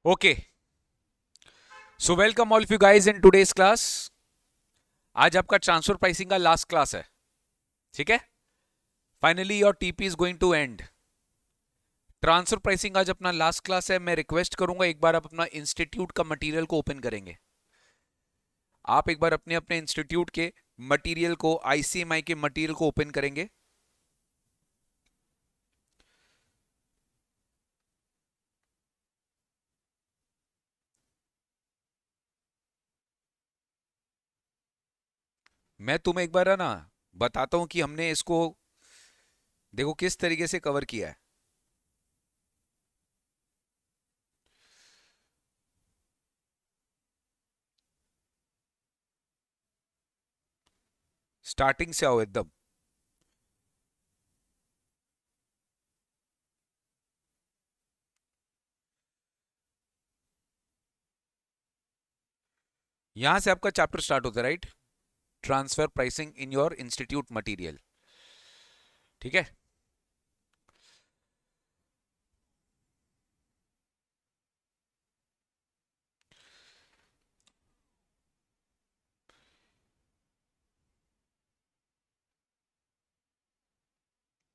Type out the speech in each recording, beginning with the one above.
Okay, so welcome all of you guys in today's class. आज आपका transfer pricing का last class है. ठीक है. Finally your TP is going to end. Transfer pricing आज अपना लास्ट क्लास है. मैं रिक्वेस्ट करूंगा एक बार आप अपना इंस्टीट्यूट का मटेरियल को ओपन करेंगे. आप एक बार अपने अपने इंस्टीट्यूट के मटेरियल को, आईसीएमआई के मटेरियल को ओपन करेंगे. मैं तुम्हें एक बार है ना बताता हूं कि हमने इसको देखो किस तरीके से कवर किया है. स्टार्टिंग से आओ एकदम. यहां से आपका चैप्टर स्टार्ट होता है, right. Transfer pricing in your institute material. ठीक है.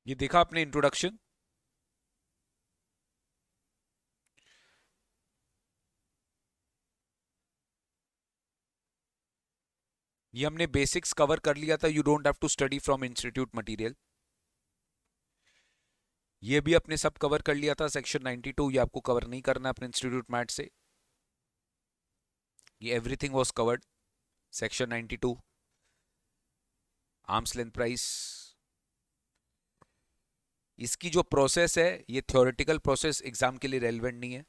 ये देखा आपने इंट्रोडक्शन. ये हमने बेसिक्स कवर कर लिया था. You don't have to study from institute material. ये भी अपने सब कवर कर लिया था. सेक्शन 92 ये आपको कवर नहीं करना अपने इंस्टीट्यूट मैट से. ये everything was covered. Section 92 arms length price. इसकी जो प्रोसेस है ये थ्योरेटिकल प्रोसेस, एग्जाम के लिए रेलिवेंट नहीं है.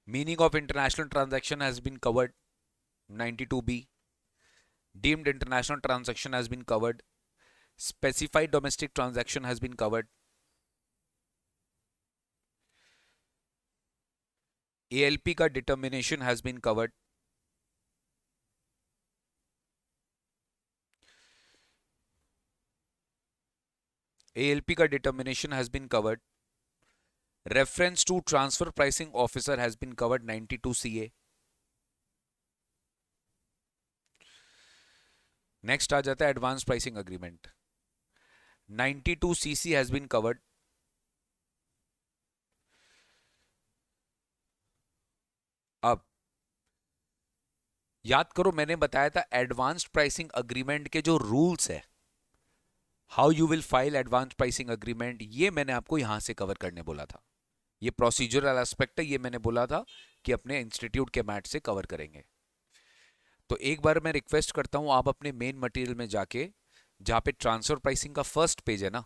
Meaning of international transaction has been covered. 92B. Deemed international transaction has been covered. Specified domestic transaction has been covered. ALP का determination has been covered. ALP का determination has been covered. Reference to transfer pricing officer has been covered. 92CA. Next आ जाता है advance pricing agreement. 92CC has been covered. अब याद करो मैंने बताया था एडवांस्ड प्राइसिंग अग्रीमेंट के जो रूल्स है, how you will file advance pricing agreement, ये मैंने आपको यहां से कवर करने बोला था. ये प्रोसीजरल एस्पेक्ट है. ये मैंने बोला था कि अपने इंस्टीट्यूट के मैट से कवर करेंगे. तो एक बार मैं रिक्वेस्ट करता हूं आप अपने मेन मटेरियल में जाके, जहां पे ट्रांसफर प्राइसिंग का फर्स्ट पेज है ना,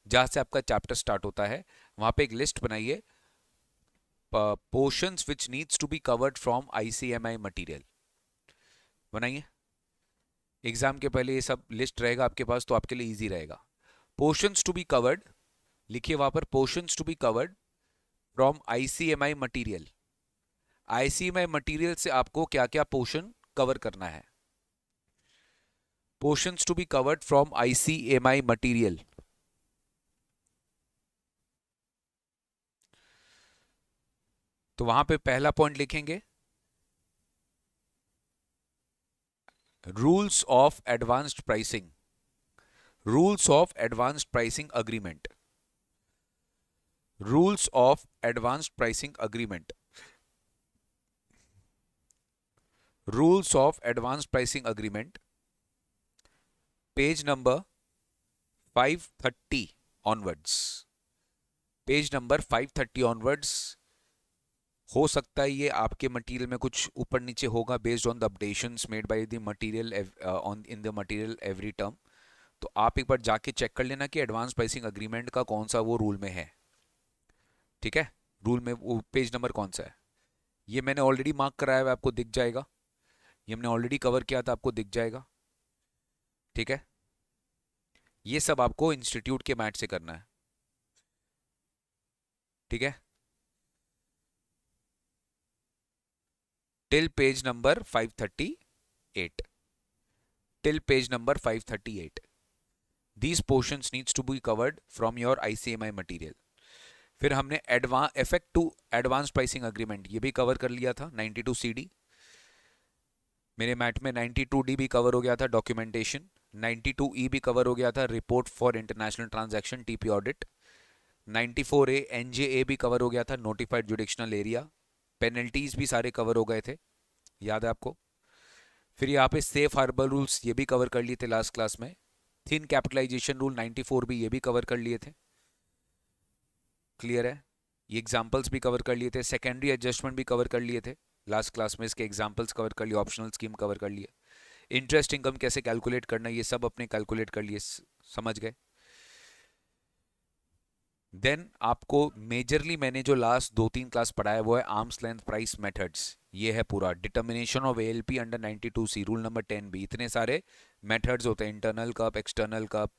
जहां से आपका चैप्टर स्टार्ट होता है, वहां पे एक लिस्ट बनाइए. Portions which needs to be covered from ICMI material बनाइए. एग्जाम के पहले ये सब लिस्ट रहेगा आपके पास तो आपके लिए इजी रहेगा. पोर्शंस टू बी कवर्ड लिखिए वहां पर. Portions to be covered from ICMI material. ICMI material से आपको क्या क्या पोर्शन कवर करना है. Portions to be covered from ICMI material. तो वहां पे पहला पॉइंट लिखेंगे rules of advanced pricing. Rules of advanced pricing agreement. Rules of advanced pricing agreement. Rules of advanced pricing agreement. Page number 530 onwards. Page number 530 onwards. हो सकता है ये आपके मटेरियल में कुछ ऊपर नीचे होगा based on the updations made by the material on in the material every term. तो आप एक बार जाके चेक कर लेना कि एडवांस प्राइसिंग अग्रीमेंट का कौन सा वो रूल में है. ठीक है. रूल में वो पेज नंबर कौन सा है ये मैंने ऑलरेडी मार्क कराया हुआ, आपको दिख जाएगा. ये हमने ऑलरेडी कवर किया था, आपको दिख जाएगा. ठीक है. ये सब आपको इंस्टीट्यूट के मैट से करना है. ठीक है. Till page number 538. till page number 538. These portions needs to be covered from your ICMI material. फिर हमने effect to advance pricing agreement ये भी कवर कर लिया था 92 CD। मेरे मैट में 92 D भी कवर हो गया था डॉक्यूमेंटेशन, 92 E भी कवर हो गया था report for international transaction TP audit, 94 A NJA भी कवर हो गया था नोटिफाइड जुडिक्शनल एरिया, पेनल्टीज भी सारे कवर हो गए थे, याद है आपको। फिर यहाँ पे सेफ हार्बर रूल्स ये भी कवर कर लिए थे लास्ट क्लास में, थिन कैपिटलाइजेशन रूल 94 भी ये भी कवर कर लिए थे, क्लियर है। ये एग्जांपल्स भी कवर कर लिए थे, सेकेंडरी एडजस्टमेंट भी कवर कर लिए थे लास्ट क्लास में, इसके एग्जांपल्स कवर कर लिए, ऑप्शनल स्कीम कवर कर लिए, इंटरेस्ट इनकम कैसे कैलकुलेट करना ये सब अपने कैलकुलेट कर लिए, समझ गए। देन आपको मेजरली मैंने जो लास्ट 2-3 क्लास पढ़ाया वो है आर्म्स लेंथ प्राइस मेथड्स, ये है पूरा determination of ALP under 92C rule number 10 भी, इतने सारे मेथड्स होते हैं, इंटरनल कप, एक्सटर्नल कप,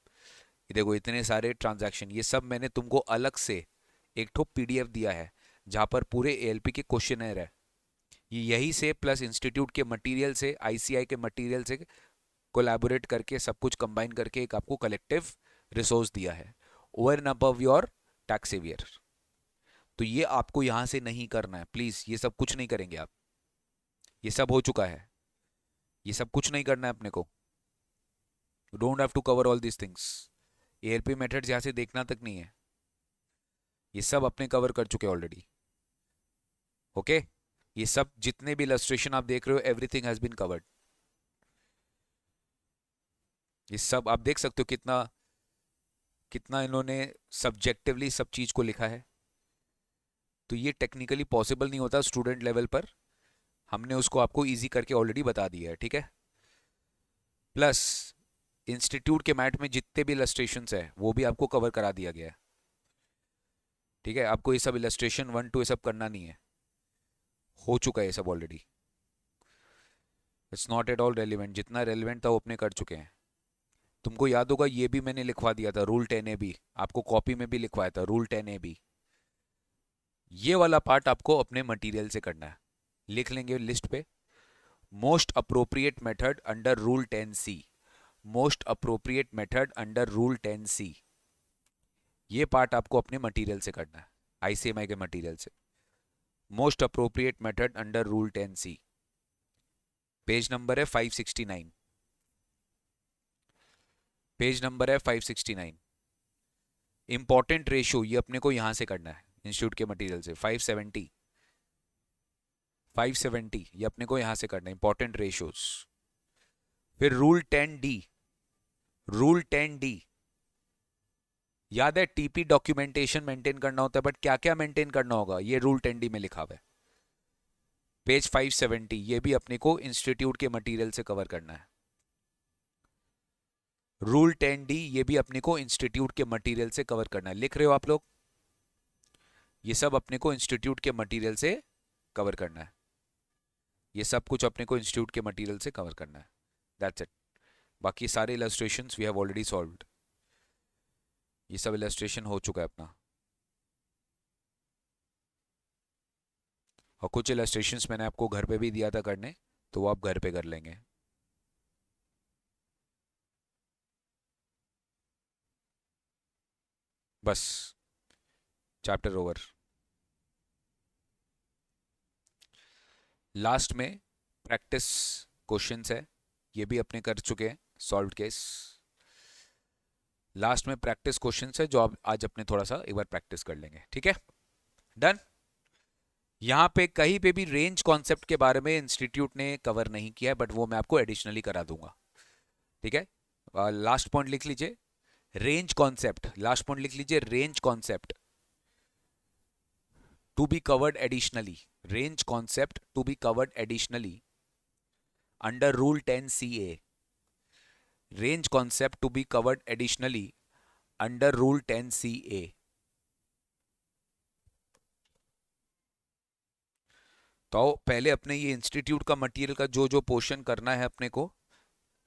देखो इतने सारे ट्रांजैक्शन, ये सब मैंने तुमको अलग से एक ठो PDF दिया है जहां पर पूरे ALP के क्वेश्चनर है, ये यही से प्लस इंस्टीट्यूट के मटेरियल से, ICI के मटेरियल से कोलैबोरेट करके सब कुछ कंबाइन करके एक आपको कलेक्टिव रिसोर्स दिया है over and above your tax saviour. तो ये आपको यहां से नहीं करना है प्लीज, ये सब कुछ नहीं करेंगे आप, ये सब हो चुका है, ये सब कुछ नहीं करना है अपने को, don't have to cover all this things. ALP methods यहां से देखना तक नहीं है, ये सब अपने कवर कर चुके ऑलरेडी, ओके। ये सब जितने भी इलस्ट्रेशन आप देख रहे हो एवरीथिंग हैज बीन कवर्ड, ये सब आप देख सकते हो कितना कितना इन्होंने सब्जेक्टिवली सब चीज को लिखा है। तो ये टेक्निकली पॉसिबल नहीं होता स्टूडेंट लेवल पर, हमने उसको आपको इजी करके ऑलरेडी बता दिया है, ठीक है। प्लस इंस्टीट्यूट के मैट में जितने भी इलस्ट्रेशंस है वो भी आपको कवर करा दिया गया है, ठीक है। आपको ये सब इलस्ट्रेशन 1-2 ये सब करना नहीं है, हो चुका है ये सब already, it's not at all relevant, जितना रेलिवेंट था वो अपने कर चुके हैं। तुमको याद होगा ये भी मैंने लिखवा दिया था रूल 10A भी, आपको कॉपी में भी लिखवाया था रूल 10A भी, ये वाला पार्ट आपको अपने मटेरियल से करना है, लिख लेंगे लिस्ट पे, most appropriate method under rule 10C, most appropriate method under rule 10C, ये पार्ट आपको अपने मटेरियल से करना है, ICMI के मटेरियल से, most appropriate method under rule 10C, page number है 569, पेज नंबर है 569। इंपॉर्टेंट रेशियो ये अपने को यहां से करना है इंस्टीट्यूट के मटेरियल से, 570 ये अपने को यहां से करना है इंपॉर्टेंट रेशियोज। फिर रूल 10D, रूल 10D याद है TP डॉक्यूमेंटेशन मेंटेन करना होता है, बट क्या क्या मेंटेन करना होगा ये रूल 10D में लिखा हुआ है, पेज 570, ये भी अपने को इंस्टीट्यूट के मटेरियल से कवर करना है। रूल 10D ये भी अपने को इंस्टीट्यूट के मटेरियल से कवर करना है, लिख रहे हो आप लोग, ये सब अपने को इंस्टीट्यूट के मटेरियल से कवर करना है, ये सब कुछ अपने को इंस्टीट्यूट के मटेरियल से कवर करना है, दैट्स इट। बाकी सारे illustrations we have already solved, ये सब इलस्ट्रेशन हो चुका है अपना, और कुछ इलस्ट्रेशंस मैंने आपको घर पे भी दिया था करने, तो वो आप घर पे कर लेंगे। बस चैप्टर ओवर। लास्ट में प्रैक्टिस क्वेश्चंस है, ये भी अपने कर चुके हैं सॉल्व्ड केस, लास्ट में प्रैक्टिस क्वेश्चंस है जो आप आज अपने थोड़ा सा एक बार प्रैक्टिस कर लेंगे, ठीक है, डन। यहाँ पे कहीं पे भी रेंज कॉन्सेप्ट के बारे में इंस्टीट्यूट ने कवर नहीं किया है, बट वो मैं आपको एडिशनली करा दूंगा, ठीक है। लास्ट पॉइंट लिख लीजिए रेंज कॉन्सेप्ट, लास्ट पॉइंट लिख लीजिए range concept to be covered additionally, range concept to be covered additionally under rule 10CA, range concept to be covered additionally under rule 10CA। तो पहले अपने ये इंस्टीट्यूट का material का जो जो पोर्शन करना है अपने को,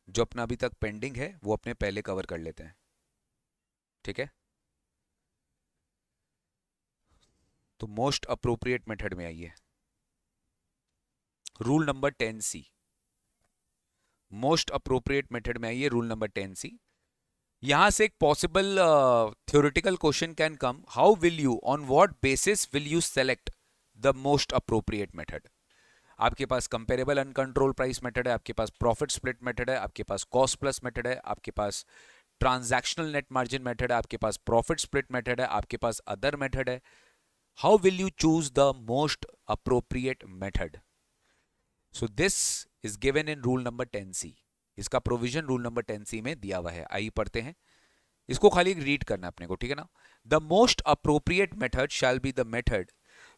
जो अपना अभी तक पेंडिंग है वो अपने पहले कवर कर लेते हैं, ठीक है। तो मोस्ट अप्रोप्रिएट मेथड में आइए, rule number 10C, most appropriate method में आइए, रूल नंबर 10C। यहां से एक possible theoretical question can come, how will you, on what basis will you select the most appropriate method. आपके पास कंपेरेबल अनकंट्रोल प्राइस मेथड है, आपके पास profit split method है, आपके पास कॉस्ट प्लस मेथड है, आपके पास ट्रांजैक्शनल नेट मार्जिन मेथड है, आपके पास profit split method है, आपके पास अदर मेथड है। How will you choose the most appropriate method? So this is given in rule number 10C। इसका प्रोविजन रूल नंबर 10C में दिया हुआ है। आइए पढ़ते हैं, इसको खाली रीड करना है अपने को, ठीक है ना। The most appropriate method shall be the method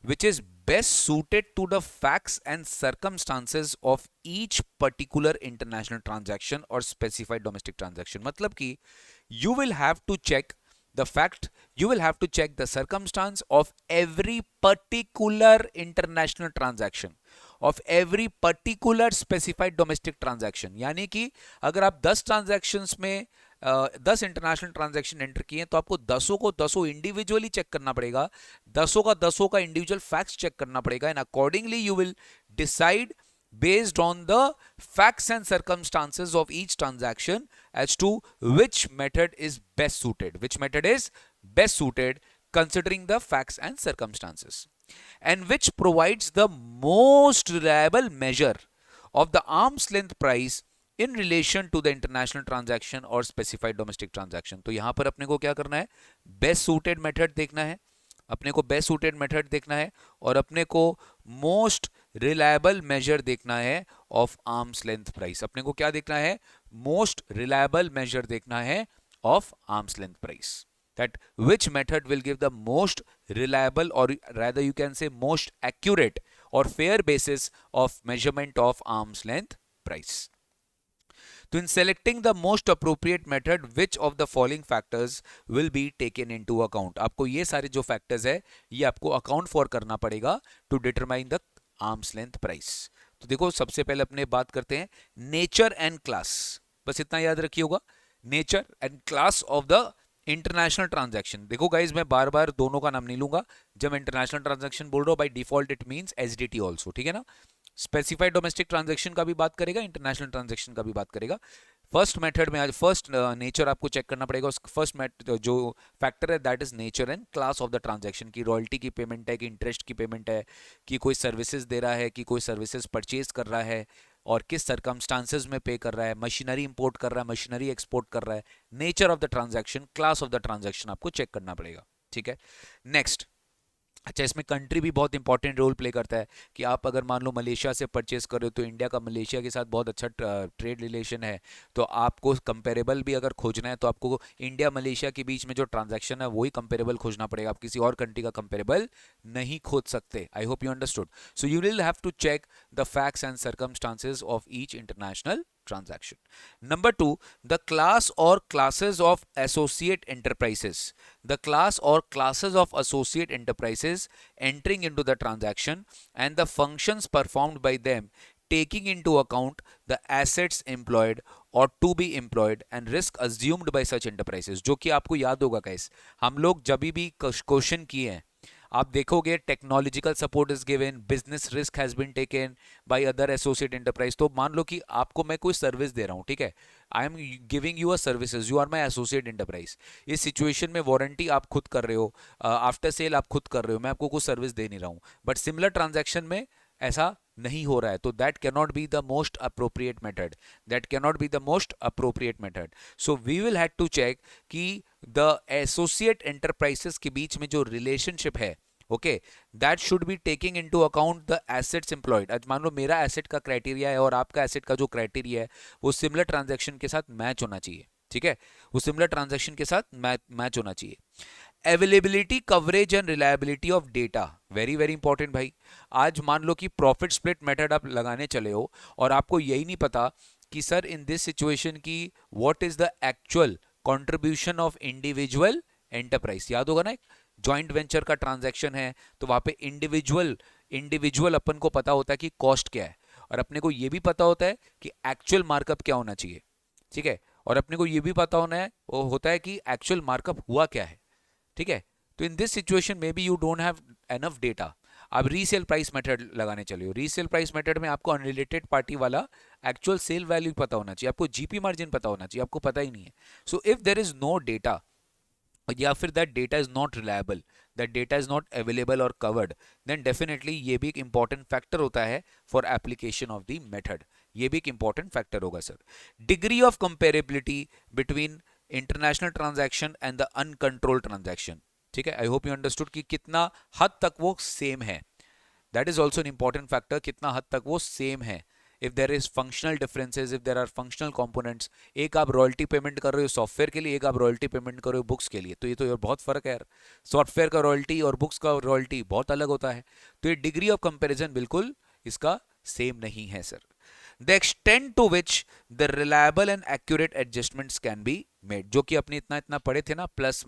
which is best suited to the facts and circumstances of each particular international transaction or specified domestic transaction। मतलब कि you will have to check the fact, you will have to check the circumstance of every particular international transaction, of every particular specified domestic transaction। यानी कि अगर आप 10 transactions में 10 international transaction enter किए हैं तो आपको 10 को 10 इंडिविजुअली चेक करना पड़ेगा, 10 का इंडिविजुअल फैक्ट्स चेक करना पड़ेगा, and accordingly you will decide based on the facts and circumstances of each transaction as to which method is best suited, which method is best suited considering the facts and circumstances, and which provides the most reliable measure of the arm's length price in relation to the international transaction or specified domestic transaction। तो यहां पर अपने को क्या करना है, best suited method देखना है, अपने को बेस्ट सूटेड मेथड देखना है, और अपने को मोस्ट रिलायबल मेजर देखना है ऑफ आर्म्स लेंथ प्राइस। अपने को क्या देखना है, मोस्ट रिलायबल मेजर देखना है of arms length price, that which method will give the most reliable, or rather you can say most accurate or fair basis of measurement of arm's length price। तो in selecting the most appropriate method, which of the following factors will be taken into account? आपको ये सारे जो factors है ये आपको account for करना पड़ेगा to determine the arm's length price। तो देखो सबसे पहले अपने बात करते हैं nature and class, बस इतना याद रखिए होगा, nature and class of the international transaction. देखो गाइज मैं बार बार दोनों का नाम नहीं लूंगा, जब इंटरनेशनल ट्रांजैक्शन बोल रहा हूं by default it means SDT also, ठीक है ना। स्पेसिफाइड डोमेस्टिक ट्रांजैक्शन का भी बात करेगा, इंटरनेशनल ट्रांजैक्शन का भी बात करेगा। फर्स्ट मेथड में आज फर्स्ट नेचर आपको चेक करना पड़ेगा, उस फर्स्ट जो फैक्टर है that is nature and class of the transaction, की रॉयल्टी की पेमेंट है, कि इंटरेस्ट की पेमेंट है, कि कोई सर्विसेज दे रहा है, कि कोई सर्विसेज परचेज कर रहा है, और किस सर्कमस्टांसेस में पे कर रहा है, मशीनरी इंपोर्ट कर रहा है, मशीनरी एक्सपोर्ट कर रहा है। Nature of the transaction, class of the transaction आपको चेक करना पड़ेगा, ठीक है। नेक्स्ट, अच्छा इसमें कंट्री भी बहुत इंपॉर्टेंट रोल प्ले करता है, कि आप अगर मान लो मलेशिया से परचेस कर रहे हो तो इंडिया का मलेशिया के साथ बहुत अच्छा ट्रेड रिलेशन है, तो आपको कंपेरेबल भी अगर खोजना है तो आपको इंडिया मलेशिया के बीच में जो ट्रांजैक्शन है वही कंपेरेबल खोजना पड़ेगा, आप किसी और कंट्री का कंपेरेबल नहीं खोज सकते। I hope you understood. So you will have to check the facts and circumstances of each international transaction। Number 2, the class or classes of associate enterprises, the class or classes of associate enterprises entering into the transaction and the functions performed by them, taking into account the assets employed or to be employed and risk assumed by such enterprises। जो कि आपको याद होगा guys, हम लोग जब भी question किए हैं आप देखोगे technological support is given, business risk has been taken by other associate enterprise. तो मान लो कि आपको मैं कोई सर्विस दे रहा हूं, ठीक है, I am giving you a services, you are my associate enterprise. इस सिचुएशन में वारंटी आप खुद कर रहे हो, आफ्टर सेल आप खुद कर रहे हो, मैं आपको कोई सर्विस दे नहीं रहा हूं, बट सिमिलर ट्रांजैक्शन में ऐसा नहीं हो रहा है, तो that can not be the most appropriate method, that can not be the most appropriate method. So we will have to check कि द एसोसिएट एंटरप्राइजेस के बीच में जो रिलेशनशिप है, okay, that should be taking into account the assets employed. आज मान लो मेरा asset का क्राइटेरिया है और आपका एसेट का जो क्राइटेरिया है वो सिमिलर ट्रांजैक्शन के साथ मैच होना चाहिए, ठीक है, वो सिमिलर ट्रांजैक्शन के साथ मैच होना चाहिए। Availability, coverage and reliability of data, very very important भाई। आज मान लो कि प्रॉफिट स्प्लिट मेथड आप लगाने चले हो और आपको यही नहीं पता कि सर इन दिस सिचुएशन की what is the actual contribution of individual enterprise. याद होगा ना, एक जॉइंट वेंचर का ट्रांजैक्शन है तो वहां पे इंडिविजुअल अपन को पता होता है कि कॉस्ट क्या है, और अपने को ये भी पता होता है कि एक्चुअल मार्कअप क्या होना चाहिए, ठीक है, और अपने को ये भी पता होना है वो होता है कि एक्चुअल मार्कअप हुआ क्या है, ठीक है। तो in this situation may be you don't have enough data. आप रीसेल प्राइस मेथड लगाने चले हो, रीसेल प्राइस मेथड में आपको अनरिलेटेड पार्टी वाला एक्चुअल सेल वैल्यू पता होना चाहिए, आपको जीपी मार्जिन पता होना चाहिए, आपको पता ही नहीं है. So if there is no data या फिर that data is not reliable, that data is not available और कवर्ड, देन डेफिनेटली ये भी एक इंपॉर्टेंट फैक्टर होता है for application of the method. ये भी एक इंपॉर्टेंट फैक्टर होगा sir. Degree of comparability between international transaction and the uncontrolled transaction. ठीक है, आई होप यू अंडरस्टूड कि कितना हद तक वो सेम है. That is also an important factor, कितना हद तक वो सेम है. If there is functional differences, if there are functional components, एक आप रॉयल्टी पेमेंट कर रहे हो सॉफ्टवेयर के लिए, एक आप रॉयल्टी पेमेंट कर रहे हो बुक्स के लिए, तो ये तो यार बहुत फर्क है यार. सॉफ्टवेयर का रॉयल्टी और बुक्स का रॉयल्टी बहुत अलग होता है. तो ये डिग्री ऑफ कंपेरिजन बिल्कुल इसका सेम नहीं है sir. The extent to which the reliable and accurate adjustments can be made, जो कि अपने इतना इतना पढ़े थे ना, प्लस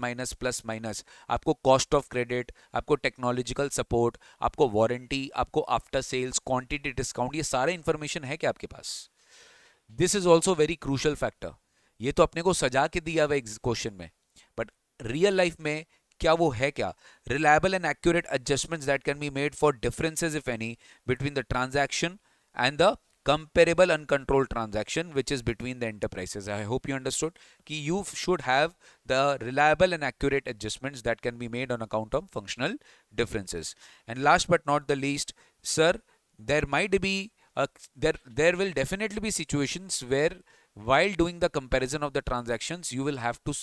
माइनस, आपको कॉस्ट ऑफ क्रेडिट, आपको टेक्नोलॉजिकल सपोर्ट, आपको वारंटी, आपको आफ्टर सेल्स, क्वांटिटी डिस्काउंट, ये सारे इंफॉर्मेशन है क्या आपके पास. This is also very crucial factor. ये तो अपने को सजा के दिया हुआ क्वेश्चन में, बट रियल लाइफ में क्या वो है क्या. Reliable and accurate adjustments that can be made for differences if any between the transaction and the comparable uncontrolled transaction which is between the enterprises. I hope you understood कि you should have the reliable and accurate adjustments that can be made on account of functional differences. And last but not the least, sir, there might be there will definitely be situations where while doing the comparison of the transactions you will have to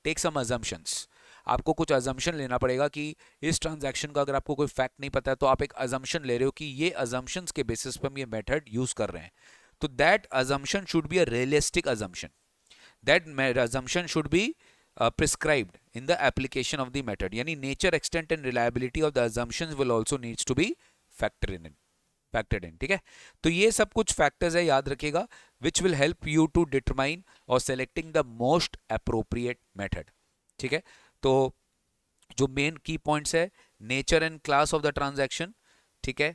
take some assumptions. आपको कुछ assumption लेना पड़ेगा कि इस transaction का अगर आपको कोई फैक्ट नहीं पता है तो आप एक अजम्पशन ले रहे हो कि ये अजम्पशंस के बेसिस पर हम ये मेथड यूज कर रहे हैं. तो that assumption should be a realistic assumption, that assumption should be prescribed in the application of the method. यानी nature, extent and reliability of the assumptions will also needs to be factored in. ठीक है, तो ये सब कुछ factors है, याद रखिएगा, which will help you to determine or selecting the most appropriate method. ठीक है, तो जो मेन की पॉइंट्स है, nature and class of the transaction. ठीक है,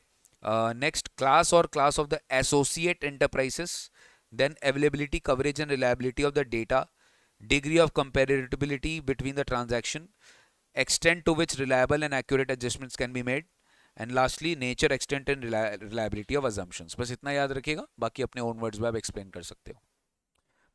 नेक्स्ट क्लास और class of the associate enterprises, then availability, coverage and reliability of the data, degree of comparability between the transaction, extent to which reliable and accurate adjustments can be made, and lastly nature, extent and reliability of assumptions. बस इतना याद रखिएगा, बाकी अपने own words में आप explain कर सकते हो.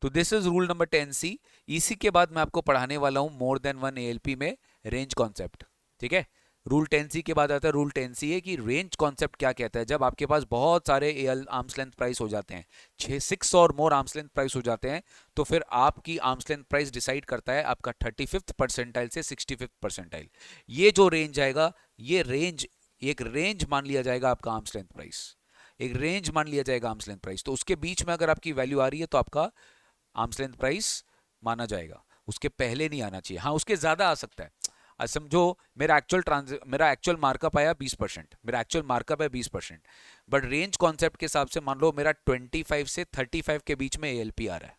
तो this is rule number 10C. इसी के बाद मैं आपको पढ़ाने वाला हूं मोर देन वन ALP में रेंज कॉन्सेप्ट. ठीक है, रूल 10C के बाद आता है रूल 10C है कि रेंज कॉन्सेप्ट क्या कहता है. जब आपके पास बहुत सारे आर्म्स लेंथ प्राइस हो जाते हैं, 6 और मोर आर्म्स लेंथ प्राइस हो जाते हैं, तो फिर आपकी आर्म्स लेंथ प्राइस डिसाइड करता है आपका 35th परसेंटाइल से 65th परसेंटाइल. ये जो रेंज आएगा, ये रेंज एक रेंज मान लिया जाएगा आपका आर्म्स लेंथ प्राइस, एक रेंज मान लिया जाएगा आर्म्स लेंथ प्राइस. तो उसके बीच में अगर आपकी वैल्यू आ रही है तो आपका आर्म्स लेंथ प्राइस माना जाएगा, उसके पहले नहीं आना चाहिए. हाँ, उसके ज्यादा आ सकता है. आज समझो मेरा एक्चुअल मार्कअप आया 20%, मेरा एक्चुअल मार्कअप है 20%, बट रेंज कॉन्सेप्ट के हिसाब से मान लो मेरा 25 से 35 के बीच में ALP आ रहा है.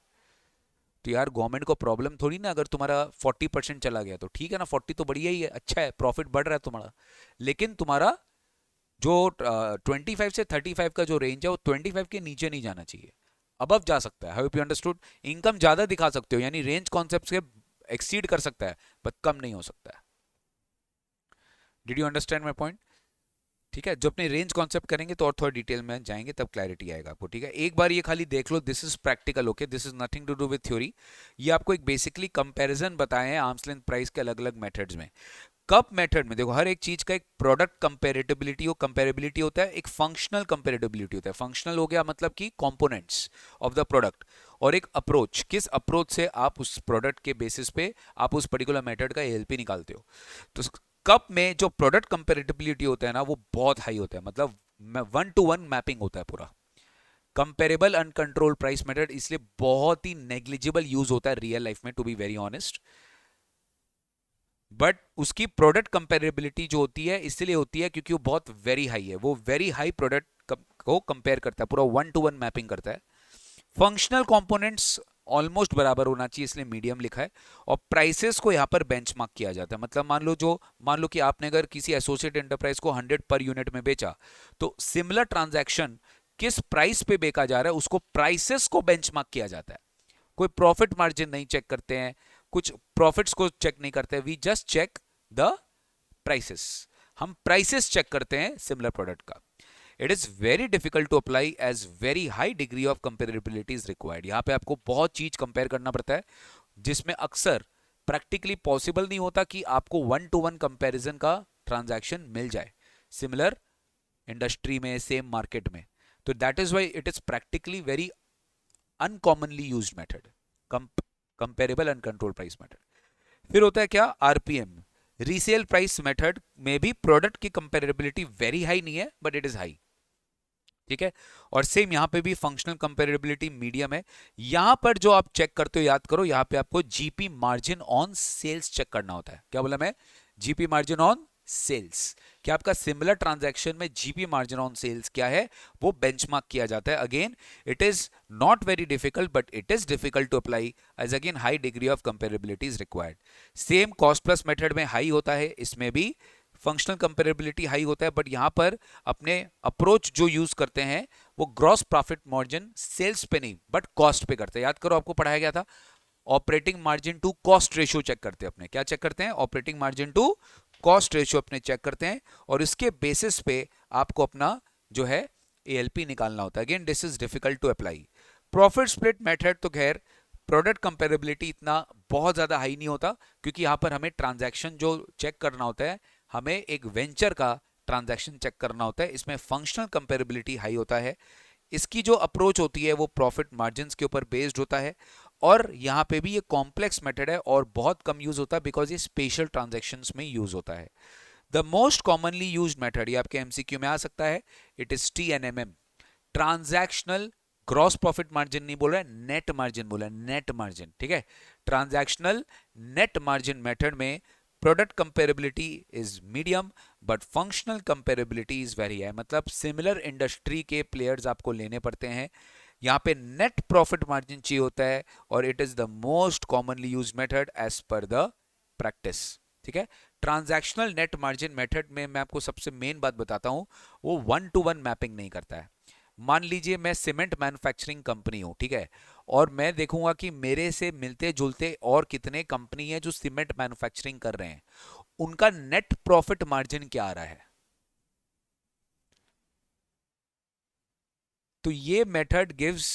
तो यार गवर्नमेंट को प्रॉब्लम थोड़ी ना, अगर तुम्हारा 40% चला गया तो ठीक है ना, 40 तो बढ़िया ही है, अच्छा है, प्रॉफिट बढ़ रहा है तुम्हारा. लेकिन तुम्हारा जो 25 से 35 का जो रेंज है वो 25 के नीचे नहीं जाना चाहिए, अबव जा सकता है. Hope you understood. इनकम ज्यादा दिखा सकते हो, यानी रेंज कॉन्सेप्ट से एक्सीड कर सकता है, बट कम नहीं हो सकता है. Did you understand my point. ठीक है, जो अपने रेंज कॉन्सेप्ट करेंगे तो और थोड़ा डिटेल में जाएंगे, तब क्लैरिटी आएगा आपको. ठीक है, एक बार ये खाली देख लो, this is practical. Okay, this is nothing to do with theory. ये आपको एक बेसिकली कंपैरिजन बताए हैं आर्म्स लेंथ प्राइस के अलग अलग मेथड्स में. कप मेथड में देखो, हर एक चीज का एक प्रोडक्ट कंपेरेबिलिटी होता है, एक फंक्शनल कंपेरेबिलिटी होता है. फंक्शनल हो गया मतलब कि कंपोनेंट्स ऑफ द प्रोडक्ट, और एक अप्रोच, किस अप्रोच से आप उस प्रोडक्ट के बेसिस पे आप उस पर्टिकुलर मेथड का ALP निकालते हो. तो कप में जो प्रोडक्ट कंपेरेबिलिटी होता है ना, वो बहुत हाई होता है, मतलब 1-to-1 मैपिंग होता है पूरा. कंपेरेबल अनकंट्रोल्ड प्राइस मेथड इसलिए बहुत ही नेग्लिजिबल यूज होता है रियल लाइफ में, to be very honest. But उसकी प्रोडक्ट कंपेरेबिलिटी जो होती है इसलिए होती है क्योंकि वो बहुत वेरी हाई है, वो वेरी हाई प्रोडक्ट को कंपेयर करता है, पूरा 1-to-1 मैपिंग करता है. फंक्शनल कंपोनेंट्स ऑलमोस्ट बराबर होना चाहिए, इसलिए मीडियम लिखा है. और प्राइसेस को यहाँ पर बेंचमार्क किया जाता है, मतलब मान लो कि आपने अगर किसी एसोसिएट एंटरप्राइज को 100 पर यूनिट में बेचा, तो सिमिलर ट्रांजैक्शन किस प्राइस पे बेचा जा रहा है उसको प्राइसेस को बेंचमार्क किया जाता है. कोई प्रॉफिट मार्जिन नहीं चेक करते हैं, कुछ प्रॉफिट्स को चेक नहीं करते, we just check the prices. हम प्राइसेस चेक करते हैं सिमिलर प्रोडक्ट का। It is very difficult to apply as very high degree of comparability is required. यहाँ पे आपको बहुत चीज कंपेयर करना पड़ता है जिसमें अक्सर प्रैक्टिकली पॉसिबल नहीं होता कि आपको 1-to-1 कंपैरिजन का ट्रांजैक्शन मिल जाए सिमिलर इंडस्ट्री में, सेम मार्केट में। तो that is why it is practically very uncommonly used method, comparable and control price method. फिर होता है क्या, आरपीएम, रीसेल प्राइस मेथड में भी प्रोडक्ट की कंपेरेबिलिटी वेरी हाई नहीं है बट इट इज हाई, ठीक है। और सेम यहां पे भी फंक्शनल कंपेरेबिलिटी मीडियम है। यहां पर जो आप चेक करते हो, याद करो, यहां पे आपको GP margin on sales check करना होता है। क्या बोला मैं, जीपी मार्जिन ऑन सेल्स। क्या आपका सिमिलर ट्रांजैक्शन में जीपी मार्जिन ऑन सेल्स क्या है, वो बेंचमार्क किया जाता है। Again it is not very difficult but it is difficult to apply as again high degree of comparability is required. Same cost plus method में high होता है, इसमें भी फंक्शनल कंपेरेबिलिटी हाई होता है, बट यहां पर अपने अप्रोच जो यूज करते हैं वो ग्रॉस प्रॉफिट मार्जिन सेल्स पे नहीं बट कॉस्ट पे करते हैं। याद करो आपको पढ़ाया गया था, operating margin to cost ratio check करते हैं अपने। क्या चेक करते हैं, operating margin to cost ratio अपने चेक करते हैं, और इसके बेसिस पे आपको अपना जो है एएलपी निकालना होता है। Again this is difficult to apply. Profit split method तो खैर प्रोडक्ट कंपेरेबिलिटी इतना बहुत ज्यादा हाई नहीं होता, क्योंकि यहां पर हमें ट्रांजैक्शन जो चेक करना होता है, हमें एक वेंचर का ट्रांजैक्शन चेक करना होता है। इसमें फंक्शनल कंपेरेबिलिटी हाई होता है। इसकी जो अप्रोच होती है वो प्रॉफिट मार्जिन्स के ऊपर बेस्ड होता है, और यहाँ पे भी ये कॉम्प्लेक्स मेथड है और बहुत कम यूज होता है बिकॉज ये स्पेशल ट्रांजैक्शंस में यूज होता है। The most commonly used method, ये आपके एमसीक्यू में आ सकता है, it is TNMM, transactional gross profit margin नहीं बोल रहा है, नेट मार्जिन बोला है, नेट मार्जिन, ठीक है। ट्रांजैक्शनल नेट मार्जिन मेथड में product comparability is medium but functional comparability is very high. मतलब सिमिलर इंडस्ट्री के प्लेयर्स आपको लेने पड़ते हैं। यहाँ पे नेट प्रॉफिट मार्जिन चाहिए होता है, और it is the most commonly used method as per the practice, ठीक है। ट्रांजैक्शनल नेट मार्जिन मेथड में मैं आपको सबसे मेन बात बताता हूं, वो 1-to-1 मैपिंग नहीं करता है। मान लीजिए मैं सीमेंट मैन्युफैक्चरिंग कंपनी हूं, ठीक है, और मैं देखूंगा कि मेरे से मिलते जुलते और कितने कंपनी है जो सीमेंट मैन्युफैक्चरिंग कर रहे हैं, उनका नेट प्रॉफिट मार्जिन क्या आ रहा है। तो ये method gives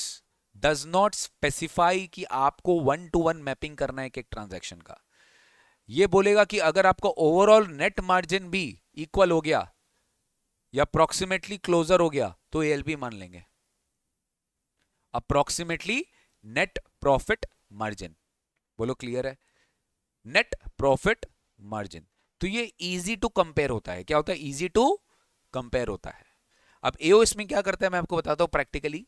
does not specify कि आपको 1-to-1 मैपिंग करना है एक ट्रांजैक्शन का। ये बोलेगा कि अगर आपका ओवरऑल नेट मार्जिन भी इक्वल हो गया या अप्रोक्सीमेटली क्लोजर हो गया तो एएलपी मान लेंगे। अप्रोक्सीमेटली नेट प्रॉफिट मार्जिन, बोलो क्लियर है, नेट प्रॉफिट मार्जिन। तो ये इजी टू कंपेयर होता है। क्या होता है, इजी टू कंपेयर होता है। अब एओ इसमें क्या करता है मैं आपको बताता हूं प्रैक्टिकली।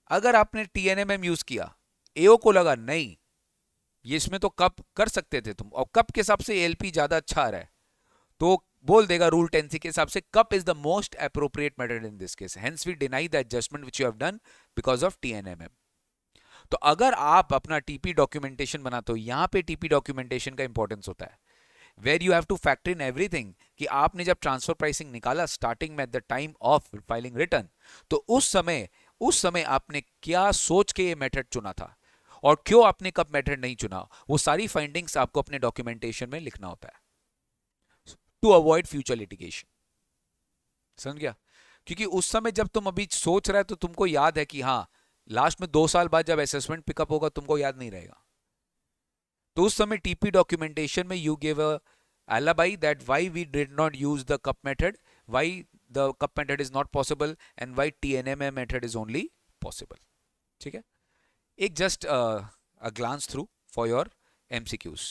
अगर आपने टीएनएमएम यूज किया, एओ को लगा नहीं ये इसमें तो कप कर सकते थे तुम, और कप के हिसाब से एएलपी ज्यादा अच्छा आ रहा है, तो बोल देगा रूल 10C के हिसाब से CUP is the most appropriate method in this case, hence we deny the adjustment which you have done because of TNMM. तो अगर आप अपना टीपी डॉक्यूमेंटेशन बनाते हो, यहां पे टीपी डॉक्यूमेंटेशन का इंपॉर्टेंस होता है, where you have to factor in everything, कि आपने जब ट्रांसफर प्राइसिंग निकाला स्टार्टिंग में at the time of filing return, तो उस समय आपने क्या सोच के ये मेथड चुना था और क्यों आपने कब मेथड नहीं चुना, वो सारी फाइंडिंग्स आपको अपने डॉक्यूमेंटेशन में लिखना होता है टू अवॉइड फ्यूचर लिटिगेशन। समझ गया, क्योंकि उस समय जब तुम अभी सोच रहे हो तो तुमको याद है कि हाँ लास्ट में 2 साल बाद जब असेसमेंट पिकअप होगा तुमको याद नहीं रहेगा। तो उस समय टीपी डॉक्यूमेंटेशन में you give a alibi that why we did not use the cup method, why the cup method is not possible, and why TNMA method is only possible, ठीक है। एक just a glance through for your MCQs.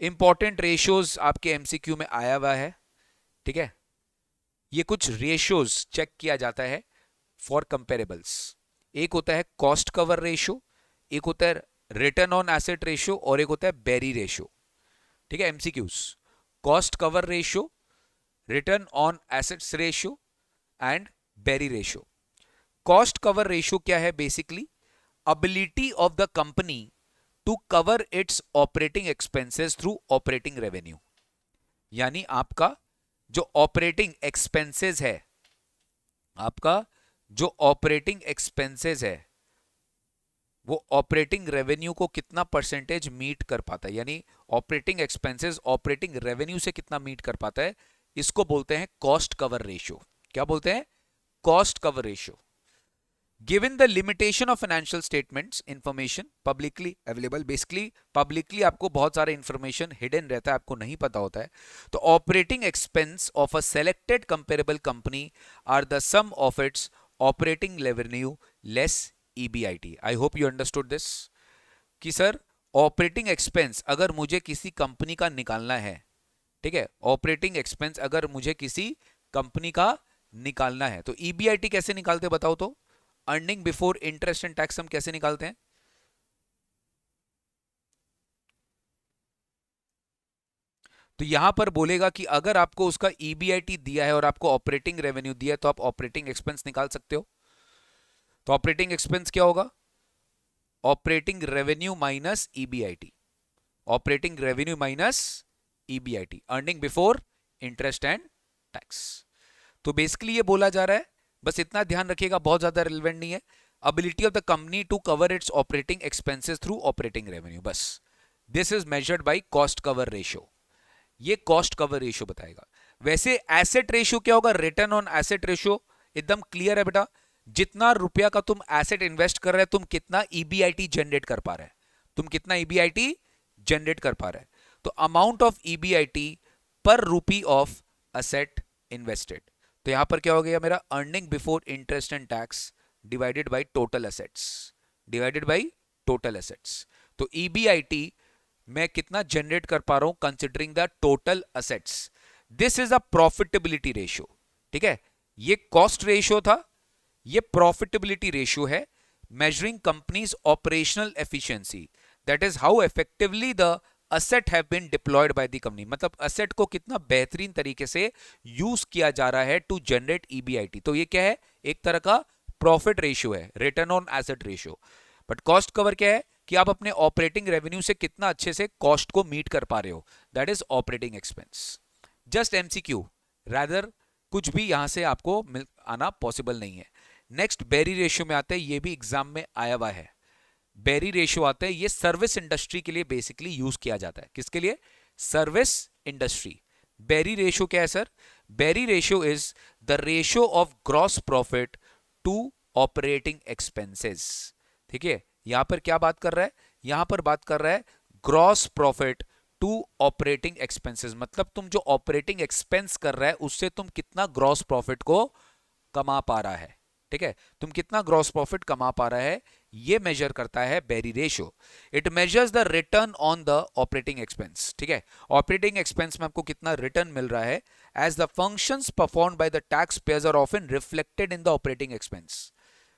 Important ratios आपके MCQ में आया हुआ है, ठीक है। ये कुछ रेशियोज चेक किया जाता है फॉर कंपेरेबल्स। एक होता है कॉस्ट कवर रेशियो, एक होता है रिटर्न ऑन एसेट रेशियो, और एक होता है बेरी रेशियो, ठीक है। MCQs, cost cover ratio, return on assets ratio and Berry ratio. Cost cover ratio क्या है, basically ability of the company to cover its operating expenses through operating revenue। यानी आपका जो ऑपरेटिंग एक्सपेंसेस है, आपका जो ऑपरेटिंग एक्सपेंसेस है वो ऑपरेटिंग रेवेन्यू को कितना परसेंटेज मीट कर पाता है, यानी ऑपरेटिंग एक्सपेंसेस ऑपरेटिंग रेवेन्यू से कितना मीट कर पाता है, इसको बोलते हैं कॉस्ट कवर रेशियो। क्या बोलते हैं? Cost cover ratio. Given the limitation of financial statements information publicly available, basically publicly आपको बहुत सारा इंफॉर्मेशन हिडन रहता है, आपको नहीं पता होता है। तो operating expense of a selected comparable company are the sum of its operating revenue less EBIT. I hope you understood this कि सर ऑपरेटिंग एक्सपेंस अगर मुझे किसी कंपनी का निकालना है, ठीक है, ऑपरेटिंग एक्सपेंस अगर मुझे किसी कंपनी का निकालना है तो ईबीआईटी कैसे निकालते बताओ तो? Earning before interest and tax हम कैसे निकालते हैं? तो यहां पर बोलेगा कि अगर आपको उसका ईबीआईटी दिया है और आपको ऑपरेटिंग रेवेन्यू दिया है तो आप ऑपरेटिंग एक्सपेंस निकाल सकते हो। तो ऑपरेटिंग एक्सपेंस क्या होगा? Operating revenue minus EBIT. Operating revenue minus EBIT, earning before interest and tax. तो बेसिकली ये बोला जा रहा है, बस इतना ध्यान रखिएगा, बहुत ज्यादा रिलेवेंट नहीं है। Ability of the company to cover its operating expenses through operating revenue, बस। This is measured by cost cover ratio. ये कॉस्ट कवर रेशियो बताएगा। वैसे एसेट रेशियो क्या होगा? रिटर्न ऑन एसेट रेशियो एकदम क्लियर है बेटा। जितना रुपया का तुम एसेट इन्वेस्ट कर रहे हो, तुम कितना ईबीआईटी जनरेट कर पा रहे हैं, तुम कितना ईबीआईटी जनरेट कर पा रहे हैं। तो अमाउंट ऑफ ईबीआईटी पर रूपी ऑफ असेट इन्वेस्टेड। तो यहां पर क्या हो गया मेरा? Earning before interest and tax divided by total assets, divided by total assets. तो ईबीआईटी मैं कितना जनरेट कर पा रहा हूं considering the total assets. This is a profitability ratio, ठीक है। ये कॉस्ट रेशियो था, ये प्रॉफिटेबिलिटी रेशियो है, measuring companies operational efficiency, that is how effectively the asset have been deployed by the company. मतलब असेट को कितना बेहतरीन तरीके से यूज किया जा रहा है टू जनरेट ईबीआईटी। तो ये क्या है? एक तरह का प्रॉफिट रेशियो है, return on asset ratio. But cost cover क्या है? कि आप अपने ऑपरेटिंग रेवेन्यू से कितना अच्छे से कॉस्ट को मीट कर पा रहे हो, that is operating expense. Just MCQ, rather कुछ भी यहां से आपको आना पॉसिबल नहीं है। नेक्स्ट बेरी रेशियो में आते हैं, ये भी एग्जाम में आया हुआ है। बेरी रेशियो आता है, ये सर्विस इंडस्ट्री के लिए बेसिकली यूज किया जाता है। किसके लिए? Service industry. बेरी रेशियो क्या है sir? Berry ratio is the ratio of gross profit to operating expenses. ठीक है, यहां पर क्या बात कर रहा है? यहां पर बात कर रहा है gross profit to operating expenses. मतलब तुम जो ऑपरेटिंग एक्सपेंस कर रहा है उससे तुम कितना ग्रॉस प्रॉफिट को कमा पा रहा है। ठीक है, तुम कितना ग्रॉस प्रॉफिट कमा पा रहा है, ये मेजर करता है Berry ratio. It measures the return on the operating expense. ठीक है, ऑपरेटिंग एक्सपेंस में आपको कितना रिटर्न मिल रहा है, as the functions performed by the tax payers are often reflected in the operating expense.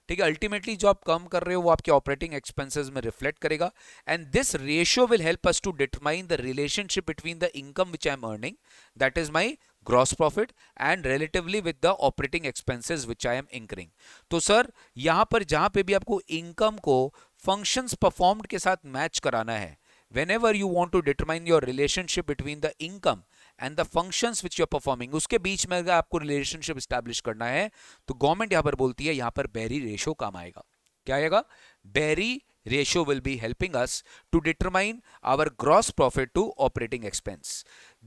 ठीक है, अल्टीमेटली जो आप कम कर रहे हो वो आपके ऑपरेटिंग एक्सपेंसेस में रिफ्लेक्ट करेगा। And this ratio will help us to determine the relationship between the income which I am earning, that is my gross profit, and relatively with the operating expenses which I am incurring. तो sir यहां पर जहां पे भी आपको income को functions performed के साथ मैच कराना है, whenever you want to determine your relationship between the income and the functions which you are performing, उसके बीच में अगर आपको रिलेशनशिप स्टैब्लिश करना है तो गवर्नमेंट यहां पर बोलती है यहां पर बेरी रेशियो काम आएगा। क्या आएगा? Berry ratio will be helping us to determine our gross profit to operating expense.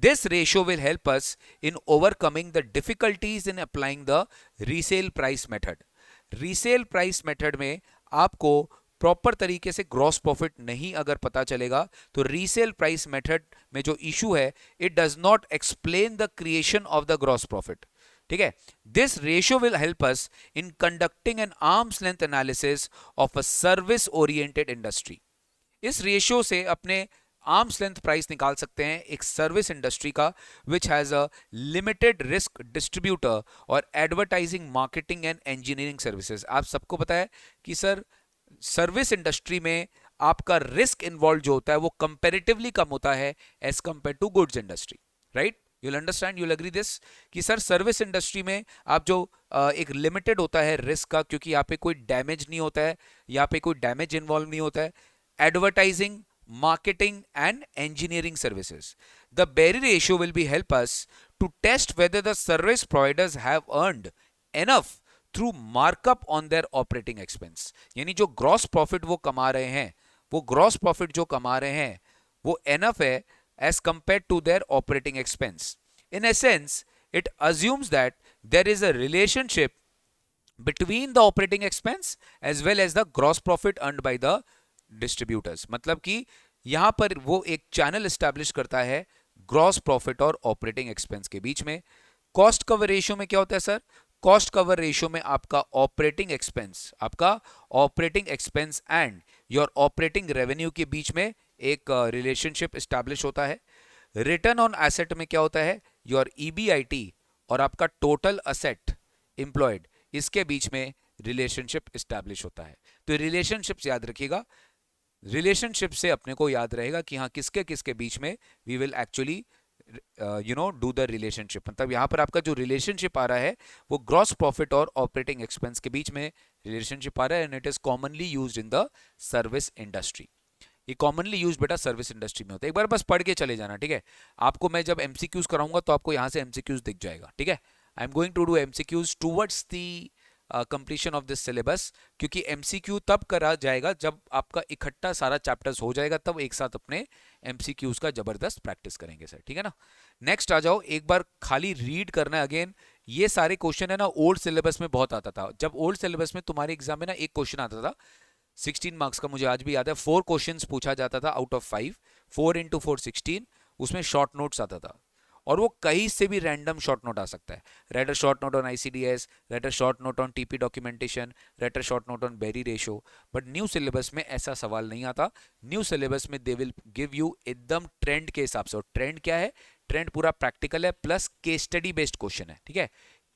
This ratio will help us in overcoming the difficulties in applying the resale price method. Resale price method में आपको proper तरीके से gross profit नहीं अगर पता चलेगा तो resale price method में जो इशू है, it does not explain the creation of the gross profit. ठीक है, this ratio will help us in conducting an arms length analysis of a service oriented industry. इस रेशियो से अपने arms length price निकाल सकते हैं एक सर्विस इंडस्ट्री का which has a limited risk distributor और advertising, marketing and engineering services. आप सबको पता है कि सर सर्विस इंडस्ट्री में आपका रिस्क इन्वॉल्व जो होता है वो कंपैरेटिवली कम होता है as compare to goods industry, right? You'll understand, you'll agree this कि सर सर्विस इंडस्ट्री में आप जो एक लिमिटेड होता है रिस्क का, क्योंकि यहाँ पे कोई डैमेज नहीं होता है, यहाँ पे कोई डैमेज इन्वॉल्व नहीं होता है। Advertising, marketing and engineering services. The Berry ratio will be help us to test whether the service providers have earned enough through markup on their operating expense. यानी जो gross profit वो कमा रहे हैं, वो gross profit जो कमा रहे हैं वो enough है as compared to their operating expense. In essence, it assumes that there is a relationship between the operating expense as well as the gross profit earned by the distributors. मतलब कि यहां पर वो एक चैनल एस्टैब्लिश करता है gross profit और operating expense के बीच में. कॉस्ट कवर रेशियो में क्या होता है सर? कॉस्ट कवर रेशियो में आपका operating expense and your operating revenue के बीच में एक रिलेशनशिप एस्टैब्लिश होता है. रिटर्न ऑन एसेट में क्या होता है? योर ईबीआईटी और आपका टोटल असेट एम्प्लॉयड, इसके बीच में रिलेशनशिप एस्टैब्लिश होता है. तो रिलेशनशिप याद रखिएगा. रिलेशनशिप से अपने को याद रहेगा कि हाँ किसके किसके बीच में we will actually do the relationship. मतलब यहां पर आपका जो रिलेशनशिप आ रहा है वो ग्रॉस प्रॉफिट और ऑपरेटिंग एक्सपेंस के बीच में रिलेशनशिप आ रहा है. And it is commonly used in the service industry. ये कॉमनली यूज बेटा सर्विस इंडस्ट्री में होता है. एक बार बस पढ़ के चले जाना, ठीक है. आपको मैं जब एमसीक्यूज कराऊंगा तो आपको यहां से एमसीक्यूज दिख जाएगा, ठीक है. I am going to do MCQs towards the completion of this syllabus, क्योंकि एमसीक्यू तब करा जाएगा जब आपका इकट्ठा सारा चैप्टर्स हो जाएगा, तब एक साथ अपने एमसीक्यूज का जबरदस्त प्रैक्टिस करेंगे सर, ठीक है ना. नेक्स्ट आ जाओ. एक बार खाली रीड करना है अगेन. ये सारे क्वेश्चन है ना ओल्ड सिलेबस में बहुत आता था. जब ओल्ड सिलेबस में तुम्हारे एग्जाम में ना एक क्वेश्चन आता था 16 मार्क्स का, मुझे आज भी याद है. 4 क्वेश्चंस पूछा जाता था आउट ऑफ 5. 4 इंटू 4 16. उसमें शॉर्ट नोट्स आता था और वो कहीं से भी रैंडम शॉर्ट नोट आ सकता है. Write a short note on ICDS, write a short note on TP documentation, write a short note on Berry ratio. But new syllabus में ऐसा सवाल नहीं आता. न्यू सिलेबस में दे विल गिव यू एकदम ट्रेंड के हिसाब से. और ट्रेंड क्या है? ट्रेंड पूरा प्रैक्टिकल है plus case study based question है, ठीक है.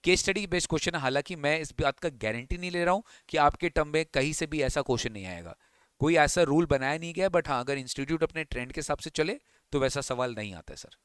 केस स्टडी बेस्ड क्वेश्चन है. हालांकि मैं इस बात का गारंटी नहीं ले रहा हूं कि आपके टर्म में कहीं से भी ऐसा क्वेश्चन नहीं आएगा. कोई ऐसा रूल बनाया नहीं गया. बट हाँ, अगर इंस्टीट्यूट अपने ट्रेंड के हिसाब से चले तो वैसा सवाल नहीं आता है सर,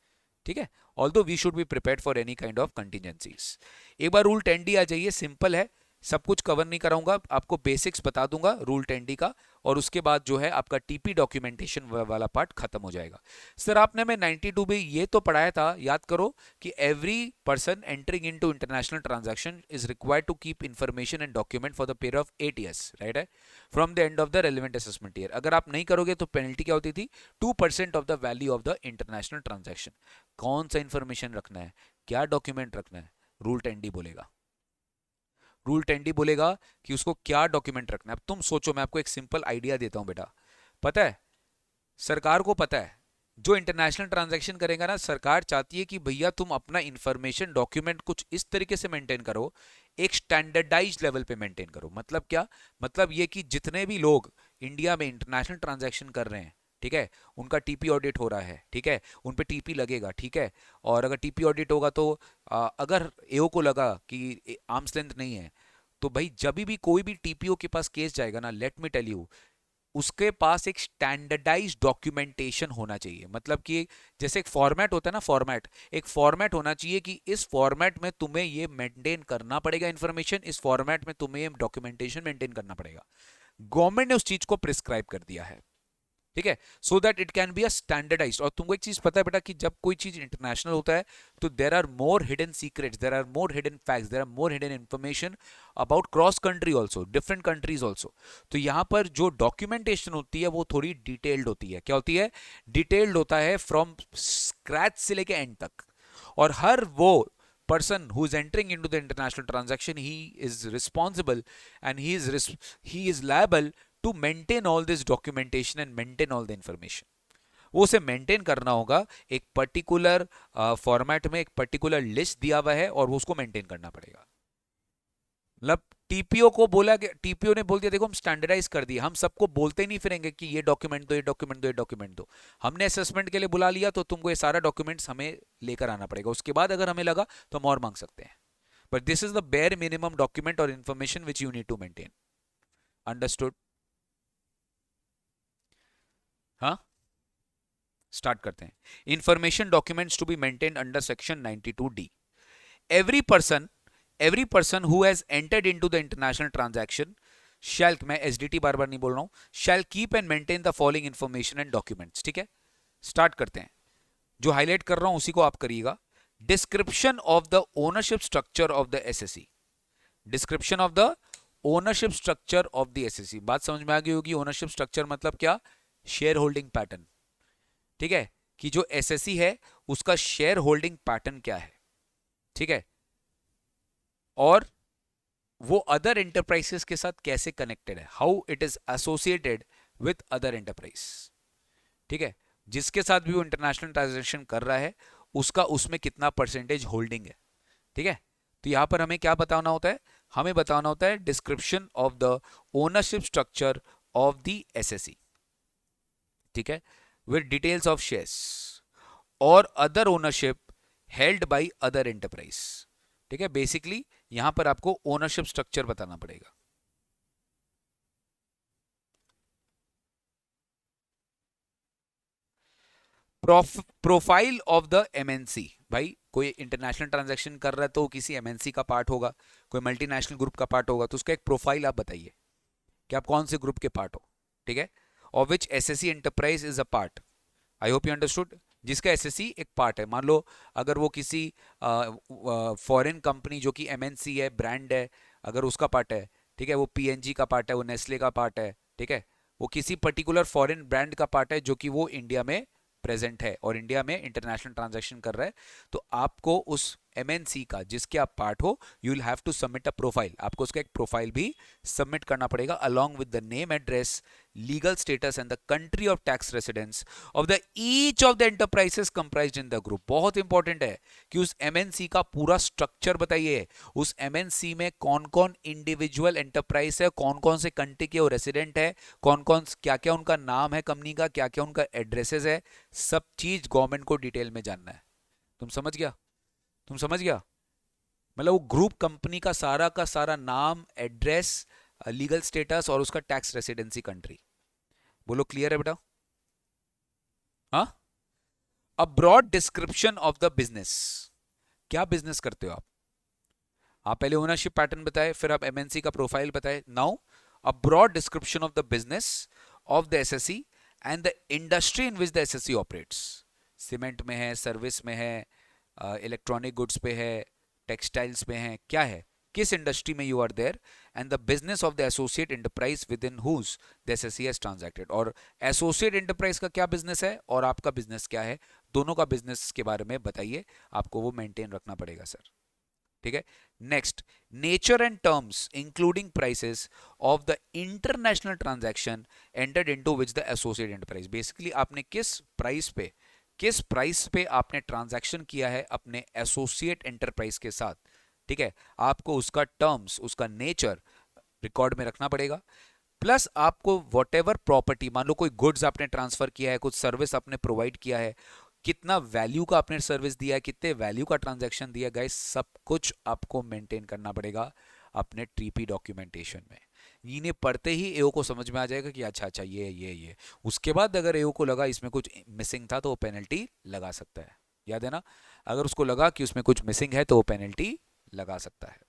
ठीक है. Although we should be prepared for any kind of contingencies. एक बार रूल 10D आ जाइए. सिंपल है, सब कुछ कवर नहीं कराऊंगा, आपको बेसिक्स बता दूंगा रूल 10D का. और उसके बाद जो है आपका टीपी डॉक्यूमेंटेशन वाला पार्ट खत्म हो जाएगा. सर आपने मैं 92 में ये तो पढ़ाया था, याद करो कि every person entering into international transaction is required to keep information and document for the period of 8 years, right है, from the end of the relevant assessment year. अगर आप नहीं करोगे तो पेनल्टी क्या होती थी? 2% of the value of the international transaction. कौन सा इंफॉर्मेशन रखना है, क्या डॉक्यूमेंट रखना है, रूल 10D बोलेगा. रूल 10D बोलेगा कि उसको क्या डॉक्यूमेंट रखना है. अब तुम सोचो, मैं आपको एक सिंपल आइडिया देता हूं बेटा. पता है, सरकार को पता है जो इंटरनेशनल ट्रांजैक्शन करेगा ना, सरकार चाहती है कि भैया तुम अपना इंफॉर्मेशन डॉक्यूमेंट कुछ इस तरीके से मेंटेन करो, एक स्टैंडर्डाइज लेवल पे मेंटेन करो. मतलब क्या? मतलब ये कि जितने भी लोग इंडिया में इंटरनेशनल ट्रांजैक्शन कर रहे हैं, ठीक है, उनका टीपी ऑडिट हो रहा है, ठीक है, उन पे टीपी लगेगा, ठीक है. और अगर टीपी ऑडिट होगा तो अगर एओ को लगा कि आर्म्स लेंथ नहीं है, तो भाई जब भी कोई भी टीपीओ के पास केस जाएगा ना, लेट मी टेल यू, उसके पास एक स्टैंडर्डाइज डॉक्यूमेंटेशन होना चाहिए. मतलब कि जैसे एक फॉर्मेट होता है ना, एक फॉर्मेट होना चाहिए कि इस फॉर्मेट में तुम्हें ये मेंटेन करना पड़ेगा इंफॉर्मेशन, इस फॉर्मेट में तुम्हें ये डॉक्यूमेंटेशन मेंटेन करना पड़ेगा. गवर्नमेंट ने उस चीज को प्रिस्क्राइब कर दिया है, ठीक है, so that it can be a standardize. और तुमको एक चीज पता है बेटा कि जब कोई चीज इंटरनेशनल होता है तो there are more hidden secrets, there are more hidden facts, there are more hidden information about cross country also, different countries also. तो यहां पर जो डॉक्यूमेंटेशन होती है वो थोड़ी डिटेल्ड होती है. क्या होती है? डिटेल्ड होता है फ्रॉम स्क्रैच से लेके एंड तक. और हर वो person who is entering into the international transaction, he is responsible and he is liable to maintain all this documentation and maintain all the information. वो उसे मेंटेन करना होगा एक पर्टिकुलर फॉर्मेट में, एक पर्टिकुलर लिस्ट दिया हुआ है और वो उसको मेंटेन करना पड़ेगा. मतलब टीपीओ को बोला कि टीपीओ ने बोल दिया देखो हम स्टैंडर्डाइज कर दिए, हम सबको बोलते नहीं फिरेंगे कि ये डॉक्यूमेंट दो, ये डॉक्यूमेंट दो, ये डॉक्यूमेंट दो. हमने असेसमेंट के लिए बुला लिया तो तुमको ये सारा डॉक्यूमेंट्स हमें लेकर आना पड़ेगा. उसके बाद अगर हमें लगा तो हम और मांग सकते हैं. But this is the bare minimum document और information which you need to maintain. Understood? हाँ, स्टार्ट करते हैं. Information documents to be maintained under section 92D. every person who has entered into the international transaction shall, मैं SDT बार बार नहीं बोल रहा हूं, shall keep and maintain the following information and documents. ठीक है, स्टार्ट करते हैं. जो हाईलाइट कर रहा हूं उसी को आप करिएगा. Description of the ownership structure of the SSC. Description of the ownership structure of the SSC. बात समझ में आ गई होगी. ओनरशिप स्ट्रक्चर मतलब क्या? Share holding pattern. ठीक है, कि जो एसएससी है उसका शेयर होल्डिंग पैटर्न क्या है. ठीक है, और वो अदर एंटरप्राइजेस के साथ कैसे कनेक्टेड है, how it is associated with other enterprise. ठीक है, जिसके साथ भी वो इंटरनेशनल ट्रांजेक्शन कर रहा है उसका उसमें कितना परसेंटेज होल्डिंग है। ठीक है, तो यहां पर हमें क्या बताना होता है, हमें बताना होता है description of the ownership structure of the SSC. ठीक है, विद डिटेल्स ऑफ शेयर्स और other ownership held by other enterprise. ठीक है, बेसिकली यहां पर आपको ओनरशिप स्ट्रक्चर बताना पड़ेगा। प्रोफाइल ऑफ द एमएनसी, भाई कोई इंटरनेशनल ट्रांजैक्शन कर रहा है तो किसी एमएनसी का पार्ट होगा, कोई मल्टीनेशनल ग्रुप का पार्ट होगा, तो उसका एक प्रोफाइल आप बताइए कि आप कौन से ग्रुप के पार्ट हो। ठीक है, of which SSC enterprise is a part. I hope you understood. जिसका एसएससी एक पार्ट है, मान लो अगर वो किसी फॉरेन कंपनी जो कि एमएनसी है, ब्रांड है, अगर उसका पार्ट है, ठीक है, वो पीएनजी का पार्ट है, वो नेस्ले का पार्ट है, ठीक है, वो किसी पर्टिकुलर फॉरेन ब्रांड का पार्ट है जो कि वो इंडिया में प्रेजेंट है और इंडिया में इंटरनेशनल ट्रांजैक्शन कर रहा है, तो आपको उस एमएनसी का जिसके आप पार्ट हो, you will have to submit a profile. आपको उसका एक प्रोफाइल भी सबमिट करना पड़ेगा along with the name, address, legal status and the country of tax residence of the each of the enterprises comprised in the group. बहुत important है कि उस एमएनसी का पूरा स्ट्रक्चर बताइए, उस एमएनसी में कौन कौन इंडिविजुअल एंटरप्राइज है, कौन कौन से कंट्री के वो रेसिडेंट है, कौन कौन क्या क्या उनका नाम है कंपनी का, क्या क्या उनका एड्रेसेस है, सब चीज गवर्नमेंट को डिटेल में जानना है। तुम समझ गया, तुम समझ गया, मतलब वो ग्रुप कंपनी का सारा नाम, एड्रेस, लीगल स्टेटस और उसका टैक्स रेसिडेंसी कंट्री। बोलो क्लियर है बेटा? हाँ, a broad description of the business. क्या बिजनेस करते हो आप पहले ओनरशिप पैटर्न बताए, फिर आप एमएनसी का प्रोफाइल बताए। Now a broad description of the business of the SSC and the industry in which the SSC operates. Cement में है, सर्विस में है, इलेक्ट्रॉनिक गुड्स पे है, टेक्सटाइल्स पे है, क्या है, किस इंडस्ट्री में you are there, and the business of the associate enterprise within whom the SSC has transacted. और एसोसिएट एंटरप्राइज का क्या बिजनेस है और आपका बिजनेस क्या है, दोनों का बिजनेस के बारे में बताइए, आपको वो मेंटेन रखना पड़ेगा सर। ठीक है, next, nature and terms including prices of the international transaction entered into which the associate enterprise. Basically आपने किस प्राइस पे आपने ट्रांजैक्शन किया है अपने एसोसिएट एंटरप्राइज के साथ। ठीक है, आपको उसका टर्म्स, उसका नेचर रिकॉर्ड में रखना पड़ेगा, प्लस आपको वॉट एवर प्रॉपर्टी, मान लो कोई गुड्स आपने ट्रांसफर किया है, कुछ सर्विस आपने प्रोवाइड किया है, कितना वैल्यू का आपने सर्विस दिया है, कितने वैल्यू का ट्रांजैक्शन दिया है, गाइस सब कुछ आपको मेंटेन करना पड़ेगा अपने टीपी डॉक्यूमेंटेशन में। इन्हें पढ़ते ही एओ को समझ में आ जाएगा कि अच्छा अच्छा ये। उसके बाद अगर एओ को लगा इसमें कुछ मिसिंग था तो वो पेनल्टी लगा सकता है, याद है ना, अगर उसको लगा कि उसमें कुछ मिसिंग है तो वो पेनल्टी लगा सकता है।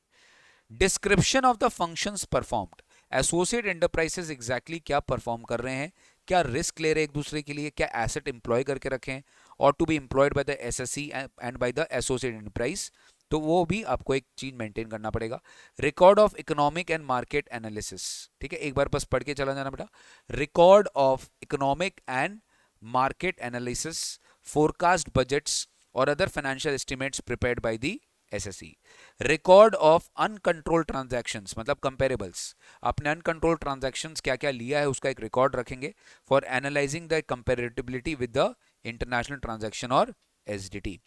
Description of the functions performed. Associate enterprises exactly क्या परफॉर्म कर रहे हैं, क्या रिस्क ले रहे हैं एक दूसरे के लिए, क्या एसेट एम्प्लॉय करके रखें और to be employed by the SSC and by the associate enterprise, तो वो भी आपको एक चीज मेंटेन करना पड़ेगा। Record of economic and market analysis. ठीक है, एक बार बस पढ़ के चला जाना बेटा। Record of economic and market analysis, forecast budgets और other financial estimates prepared by the SSC. Record of uncontrolled transactions, मतलब कंपेरेबल्स, आपने अनकंट्रोल्ड ट्रांजैक्शंस क्या क्या लिया है उसका एक रिकॉर्ड रखेंगे for analysing the comparability with the international transaction और SDT.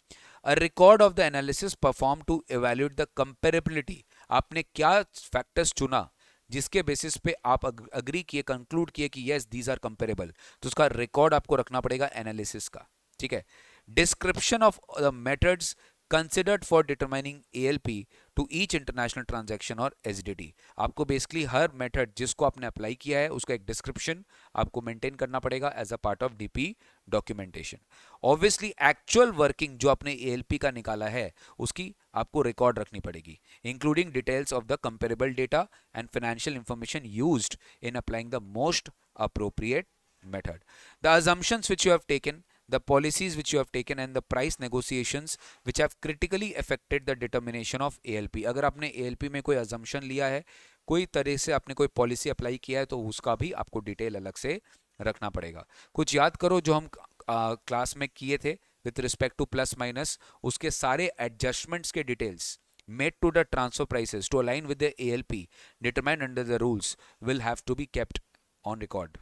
A record of the analysis perform to evaluate the comparability, आपने क्या फैक्टर्स चुना जिसके बेसिस पे आप अग्री किए, कंक्लूड किए कि यस दीज आर कंपेरेबल, तो उसका रिकॉर्ड आपको रखना पड़ेगा एनालिसिस का। ठीक है, description of the methods considered for determining ALP to each international transaction और SDT। आपको बेसिकली हर मेथड जिसको आपने अप्लाई किया है उसका एक डिस्क्रिप्शन आपको मेंटेन करना पड़ेगा as a part of DP documentation. Obviously actual working जो आपने ALP का निकाला है उसकी आपको रिकॉर्ड रखनी पड़ेगी, including details of the comparable data and financial information used in applying the most appropriate method, the assumptions which you have taken, the policies which you have taken and the price negotiations which have critically affected the determination of ALP। अगर आपने ALP में कोई assumption लिया है, कोई तरह से आपने कोई पॉलिसी अप्लाई किया है, तो उसका भी आपको डिटेल अलग से रखना पड़ेगा। कुछ याद करो जो हम क्लास में किए थे with respect two plus minus, उसके सारे एडजस्टमेंट्स के details made to the transfer prices to align with the ALP determined under the rules will have to be kept on record.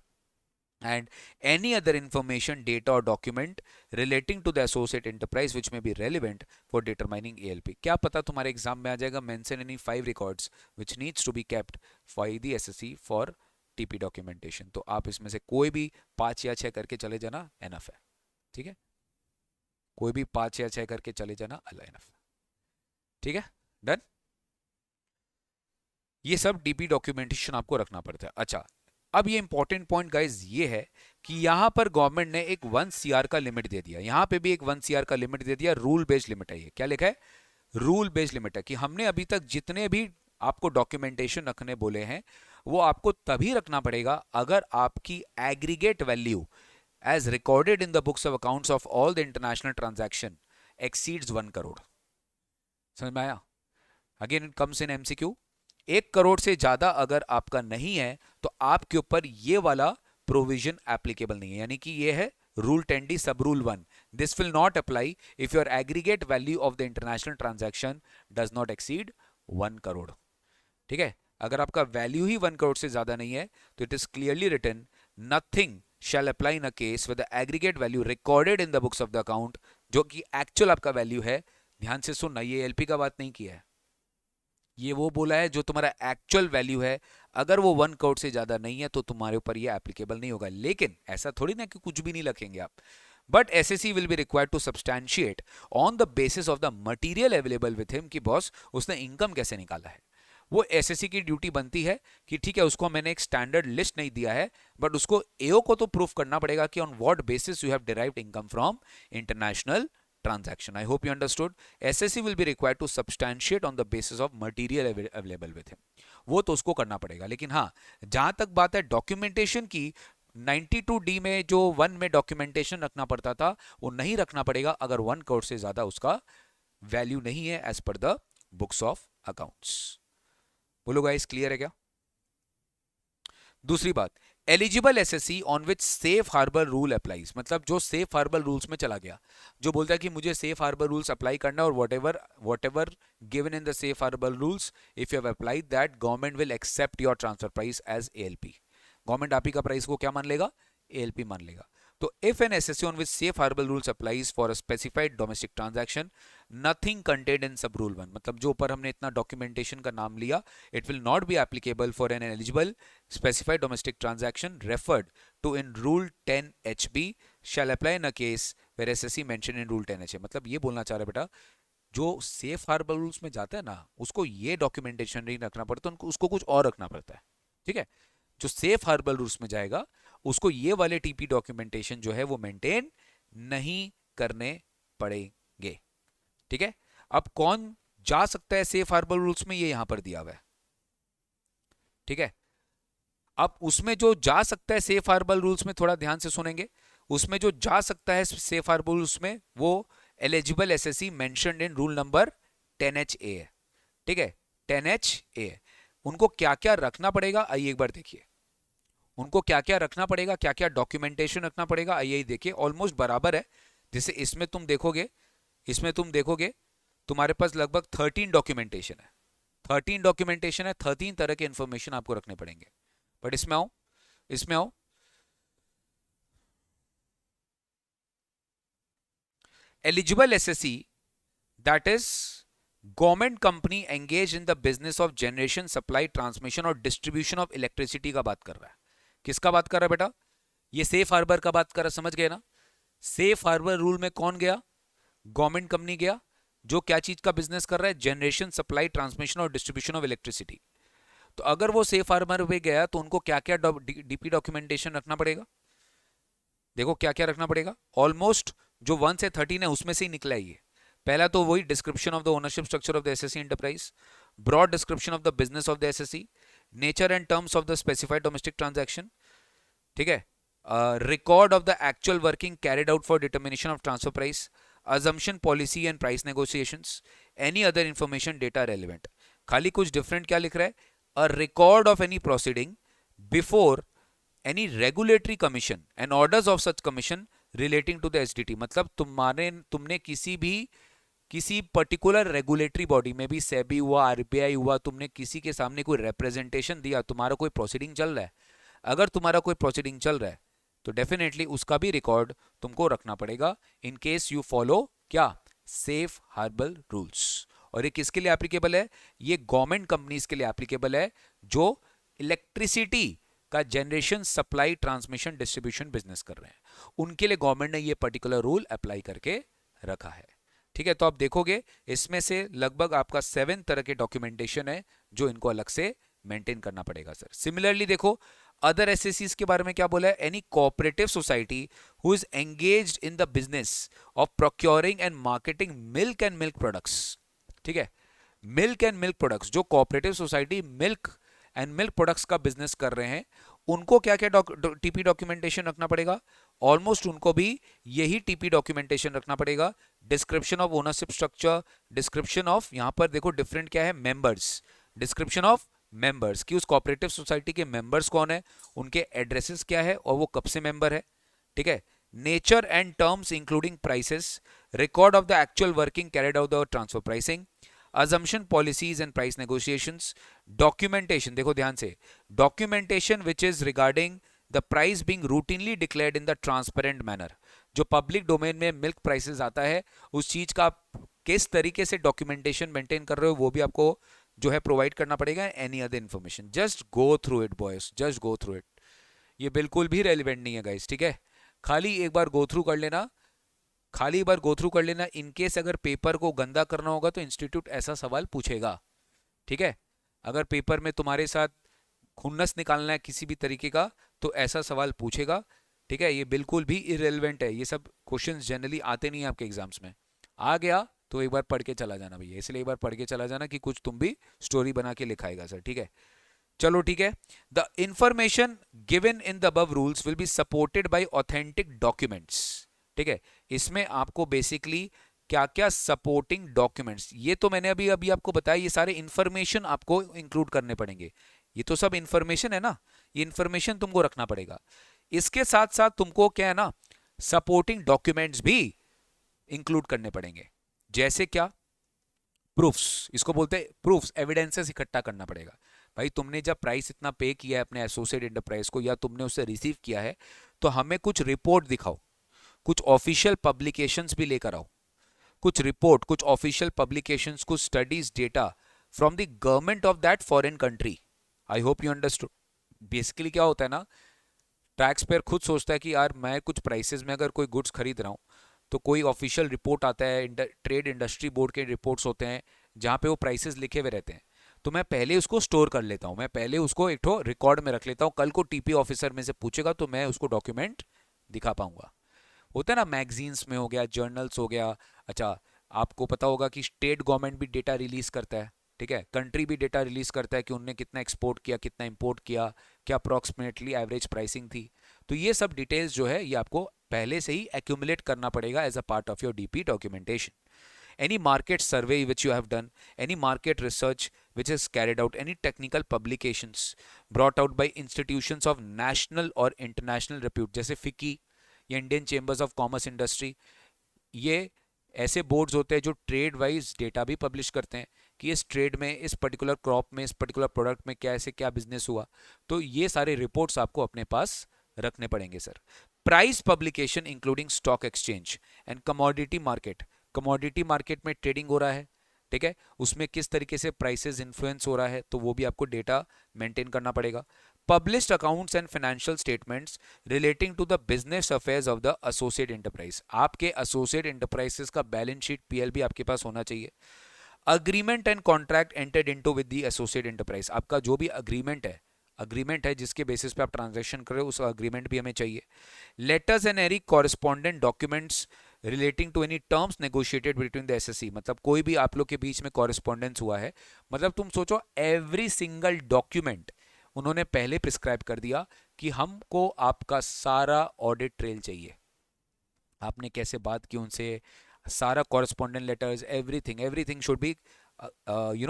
And any other information, data or document relating to the associate enterprise which may be relevant for determining ALP. क्या पता तुम्हारे exam में आ जाएगा mention any 5 records which needs to be kept by the SSC for TP documentation. तो आप इसमें से कोई भी 5 या 6 करके चले जाना, enough है. ठीक है, कोई भी 5 या 6 करके चले जाना, enough. ठीक है, डन. ये सब डीपी डॉक्यूमेंटेशन आपको रखना पड़ता है. अच्छा, अब ये इंपॉर्टेंट पॉइंट गाइस ये है कि यहां पर गवर्नमेंट ने एक 1 CR का लिमिट दे दिया, यहां पे भी एक 1 CR का लिमिट दे दिया. रूल बेस्ड लिमिट है. ये क्या लिखा है? रूल बेस्ड लिमिट है कि हमने अभी तक जितने भी आपको डॉक्यूमेंटेशन रखने बोले हैं वो आपको तभी रखना पड़ेगा अगर आपकी aggregate value as recorded in the books of accounts of all the international transaction exceeds 1 crore. समझ में आया? Again it comes in MCQ. 1 crore से ज्यादा अगर आपका नहीं है तो आपके ऊपर ये वाला प्रोविजन एप्लीकेबल नहीं है. यानी कि ये है रूल 10D सब rule 1. This will not apply if your aggregate value of the international transaction does not exceed 1 crore. ठीक है, अगर आपका वैल्यू ही 1 करोड़ से ज्यादा नहीं है तो it is clearly written nothing shall apply in a case where the aggregate value recorded in the books of the account, जो कि एक्चुअल आपका वैल्यू है. ध्यान से सुनना, ये एलपी का बात नहीं किया है, ये वो बोला है जो तुम्हारा एक्चुअल वैल्यू है. अगर वो 1 करोड़ से ज्यादा नहीं है तो तुम्हारे ऊपर ये एप्लीकेबल नहीं होगा. लेकिन ऐसा थोड़ी ना कि कुछ भी नहीं रखेंगे आप. But SSC will be required to substantiate on the basis of the material available with him कि बॉस उसने इनकम कैसे निकाला है. वो एसएससी की ड्यूटी बनती है कि ठीक है, उसको मैंने एक स्टैंडर्ड लिस्ट नहीं दिया है बट उसको एओ को तो प्रूफ करना पड़ेगा कि on what basis you have derived income from international transaction. I hope you understood. SSC will be required to substantiate on the basis of material available with him. वो तो उसको करना पड़ेगा. लेकिन हाँ, जहां तक बात है डॉक्यूमेंटेशन की, 92D में जो 1 में डॉक्यूमेंटेशन रखना पड़ता था वो नहीं रखना पड़ेगा अगर 1 करोड़ से ज्यादा उसका वैल्यू नहीं है as per the books of accounts. बोलो गाइस, क्लियर है क्या? दूसरी बात, eligible SSC on which safe harbour rule applies. मतलब जो सेफ हार्बर रूल्स में चला गया, जो बोलता है कि मुझे सेफ हार्बर रूल्स अप्लाई करना है और whatever given in the safe harbor rules, if you have applied that, government will accept your transfer price as ALP. Government आप ही का प्राइस को क्या मान लेगा? ALP मान लेगा. तो if an SSC on which safe harbor rules applies for a specified domestic transaction, nothing contained in sub rule 1, मतलब जो ऊपर हमने इतना डॉक्यूमेंटेशन का नाम लिया, it will not be applicable for an eligible specified domestic transaction referred to in rule 10 HB shall apply in a case where SSC mentioned in rule 10 HA. मतलब ये बोलना चाह रहे बेटा, जो सेफ हार्बर रूल्स में जाता है ना उसको ये डॉक्यूमेंटेशन नहीं रखना पड़ता, उनको उसको कुछ और रखना पड़ता है. ठीक है, जो सेफ हार्बर रूल्स में जाएगा उसको ये वाले टीपी डॉक्यूमेंटेशन जो है वो मेंटेन नहीं करने पड़ेंगे. ठीक है, अब कौन जा सकता है सेफ हार्बर रूल्स में, ये यहां पर दिया हुआ है. ठीक है, अब उसमें जो जा सकता है सेफ हार्बर रूल्स में, थोड़ा ध्यान से सुनेंगे, उसमें जो जा सकता है सेफ हार्बर रूल्स में वो eligible SSC mentioned in rule number 10HA है. ठीक है, 10HA. उनको क्या क्या रखना पड़ेगा आइए एक बार देखिए. उनको क्या क्या रखना पड़ेगा, क्या क्या डॉक्यूमेंटेशन रखना पड़ेगा, आइए देखिए. ऑलमोस्ट बराबर है. जैसे इसमें तुम देखोगे तुम्हारे पास लगभग 13 डॉक्यूमेंटेशन है. 13 डॉक्यूमेंटेशन है, 13 तरह के इंफॉर्मेशन आपको रखने पड़ेंगे. बट इसमें आओ eligible SSC that is government company engage in the business of generation, supply, transmission और डिस्ट्रीब्यूशन ऑफ इलेक्ट्रिसिटी का बात कर रहा है. किसका बात कर रहा है बेटा? ये सेफ हार्बर का बात कर रहा है. समझ गए ना? सेफ हार्बर रूल में कौन गया? गवर्नमेंट कंपनी गया, जो क्या चीज का बिजनेस कर रहा है? जनरेशन, सप्लाई, ट्रांसमिशन और डिस्ट्रीब्यूशन ऑफ इलेक्ट्रिसिटी. तो अगर वो सेफ हार्बर पे गया तो उनको क्या क्या डीपी डॉक्यूमेंटेशन रखना पड़ेगा? देखो क्या क्या रखना पड़ेगा. ऑलमोस्ट जो 1 से 13 है उसमें से ही निकला है ये. पहला तो वही description of the ownership structure of the SSC enterprise, broad description of the business of the SSC, nature and terms of the specified domestic transaction. ठीक है, record of the actual working carried out for determination of transfer price, assumption policy and price negotiations, any other information data relevant. खाली कुछ different क्या लिख रहा है? A record of any proceeding before any regulatory commission and orders of such commission relating to the SDT, मतलब तुमने किसी particular regulatory body में भी, सेबी हुआ, आरबीआई हुआ, तुमने किसी के सामने कोई रिप्रेजेंटेशन दिया, तुम्हारा कोई प्रोसीडिंग चल रहा है, अगर तुम्हारा कोई प्रोसीडिंग चल रहा है तो डेफिनेटली उसका भी रिकॉर्ड तुमको रखना पड़ेगा, इन केस यू फॉलो क्या, सेफ हार्बर रूल्स। और ये किसके लिए एप्लीकेबल है, ये गवर्नमेंट कंपनीज के लिए एप्लीकेबल है जो इलेक्ट्रिसिटी का generation, supply, transmission, distribution business कर रहे हैं, उनके लिए गवर्नमेंट ने ये पर्टिकुलर रूल अप्लाई करके रखा है। ठीक है, तो आप देखोगे इसमें से लगभग आपका 7 तरह के डॉक्यूमेंटेशन है जो इनको अलग से मेंटेन करना पड़ेगा सर। सिमिलरली देखो अदर एसएससीज के बारे में क्या बोला है, any cooperative society who is engaged in the business of procuring and marketing milk and milk products. ठीक है, मिल्क एंड मिल्क प्रोडक्ट्स, जो cooperative society milk and milk products का बिजनेस कर रहे हैं, उनको क्या क्या टीपी डॉक्यूमेंटेशन रखना पड़ेगा, ऑलमोस्ट उनको भी यही टीपी डॉक्यूमेंटेशन रखना पड़ेगा। Description of ownership structure, description of, यहां पर देखो डिफरेंट क्या है, मेंबर्स, डिस्क्रिप्शन ऑफ मेंबर्स कि उस कोऑपरेटिव सोसाइटी के मेंबर्स कौन है, उनके एड्रेसेस क्या है और वो कब से मेंबर है। ठीक है, nature and terms including prices, record of the actual working carried out the transfer pricing, assumption policies and price negotiations, documentation, देखो ध्यान से, documentation which is regarding the price being routinely declared in the transparent manner, जो public domain में milk prices आता है उस चीज का आप किस तरीके से डॉक्यूमेंटेशन मेंटेन कर रहे हो वो भी आपको जो है प्रोवाइड करना पड़ेगा। Any other information, just go through it boys, just go through it, ये बिल्कुल भी रेलिवेंट नहीं है गाइस। ठीक है, खाली एक बार गो थ्रू कर लेना, खाली एक बार गो थ्रू कर लेना, इनकेस अगर पेपर को गंदा करना होगा तो इंस्टीट्यूट ऐसा सवाल पूछेगा। ठीक है, अगर पेपर में तुम्हारे साथ खुन्नस निकालना है किसी भी तरीके का तो ऐसा सवाल पूछेगा। ठीक है, ये बिल्कुल भी इरेलीवेंट है, ये सब क्वेश्चंस जनरली आते नहीं है आपके एग्जाम्स में, आ गया तो एक बार पढ़ के चला जाना भैया, इसलिए एक बार पढ़ के चला जाना कि कुछ तुम भी स्टोरी बना के लिखाएगा सर। ठीक है, चलो ठीक है, the information given in the above rules will be supported by authentic documents. ठीक है, इसमें आपको बेसिकली क्या क्या सपोर्टिंग डॉक्यूमेंट्स, ये तो मैंने अभी अभी आपको बताया, ये सारे इंफॉर्मेशन आपको इंक्लूड करने पड़ेंगे, ये तो सब इंफॉर्मेशन है ना, ये इंफॉर्मेशन तुमको रखना पड़ेगा। इसके साथ साथ तुमको क्या है ना, सपोर्टिंग डॉक्यूमेंट्स भी इंक्लूड करने पड़ेंगे, जैसे क्या, प्रूफ्स, इसको बोलते हैं प्रूफ्स, एविडेंसेस इकट्ठा करना पड़ेगा। भाई तुमने जब प्राइस इतना पे किया है अपने एसोसिएट एंटरप्राइज को या तुमने उससे रिसीव किया है तो हमें कुछ रिपोर्ट दिखाओ, कुछ ऑफिशियल पब्लिकेशंस भी लेकर आओ, कुछ रिपोर्ट, कुछ ऑफिशियल पब्लिकेशंस, कुछ studies, data from the government of that foreign country. I hope you understood. Basically क्या होता है ना, टैक्स पेयर खुद सोचता है कि यार मैं कुछ प्राइसेस में अगर कोई गुड्स खरीद रहा हूँ तो कोई ऑफिशियल रिपोर्ट आता है, ट्रेड इंडस्ट्री बोर्ड के रिपोर्ट्स होते हैं जहाँ पे वो प्राइसेस लिखे हुए रहते हैं, तो मैं पहले उसको स्टोर कर लेता हूँ, मैं पहले उसको एक ठो रिकॉर्ड में रख लेता हूँ, कल को टीपी ऑफिसर में से पूछेगा तो मैं उसको डॉक्यूमेंट दिखा पाऊंगा। होता है ना, मैगजीन्स में हो गया, जर्नल्स हो गया। अच्छा, आपको पता होगा कि स्टेट गवर्नमेंट भी डेटा रिलीज करता है, ठीक है, कंट्री भी डेटा रिलीज करता है कि उनने कितना एक्सपोर्ट किया, कितना इंपोर्ट किया, क्या अप्रॉक्सीमेटली एवरेज प्राइसिंग थी। तो ये सब डिटेल्स जो है ये आपको पहले से ही एक्यूमुलेट करना पड़ेगा as a part of your DP documentation. Any market survey which you have done, any market research which is carried out, any technical publications brought out by institutions of national or international repute जैसे FICCI या Indian chambers of commerce industry, ये ऐसे boards होते हैं जो trade wise data भी publish करते हैं कि इस ट्रेड में, इस पर्टिकुलर क्रॉप में, इस पर्टिकुलर प्रोडक्ट में कैसे क्या बिजनेस हुआ, तो ये सारे रिपोर्ट्स आपको अपने पास रखने पड़ेंगे sir. Price publication including stock exchange and commodity market, commodity market में ट्रेडिंग हो रहा है, ठीक है, उसमें किस तरीके से प्राइसेस इन्फ्लुएंस हो रहा है तो वो भी आपको डेटा मेंटेन करना पड़ेगा। Published accounts and financial statements relating to the business affairs of the associate enterprise, आपके एसोसिएट एंटरप्राइजेस का बैलेंस शीट पीएल भी आपके पास होना चाहिए। Agreement and contract entered into with the associate enterprise, आपका जो भी अग्रीमेंट है जिसके बेसिस पे आप ट्रांजैक्शन कर रहे हो, उस अग्रीमेंट भी हमें चाहिए। Letters and any correspondent documents relating to any terms negotiated between the SSC, मतलब कोई भी आप लोग के बीच में कॉरेस्पॉन्डेंस हुआ है, मतलब तुम सोचो एवरी सिंगल डॉक्यूमेंट उन्होंने पहले प्रिस्क्राइब कर दिया कि हमको आपका सारा ऑडिट ट्रेल चाहिए, आपने कैसे बात की उनसे, सारा correspondent letters, everything everything should be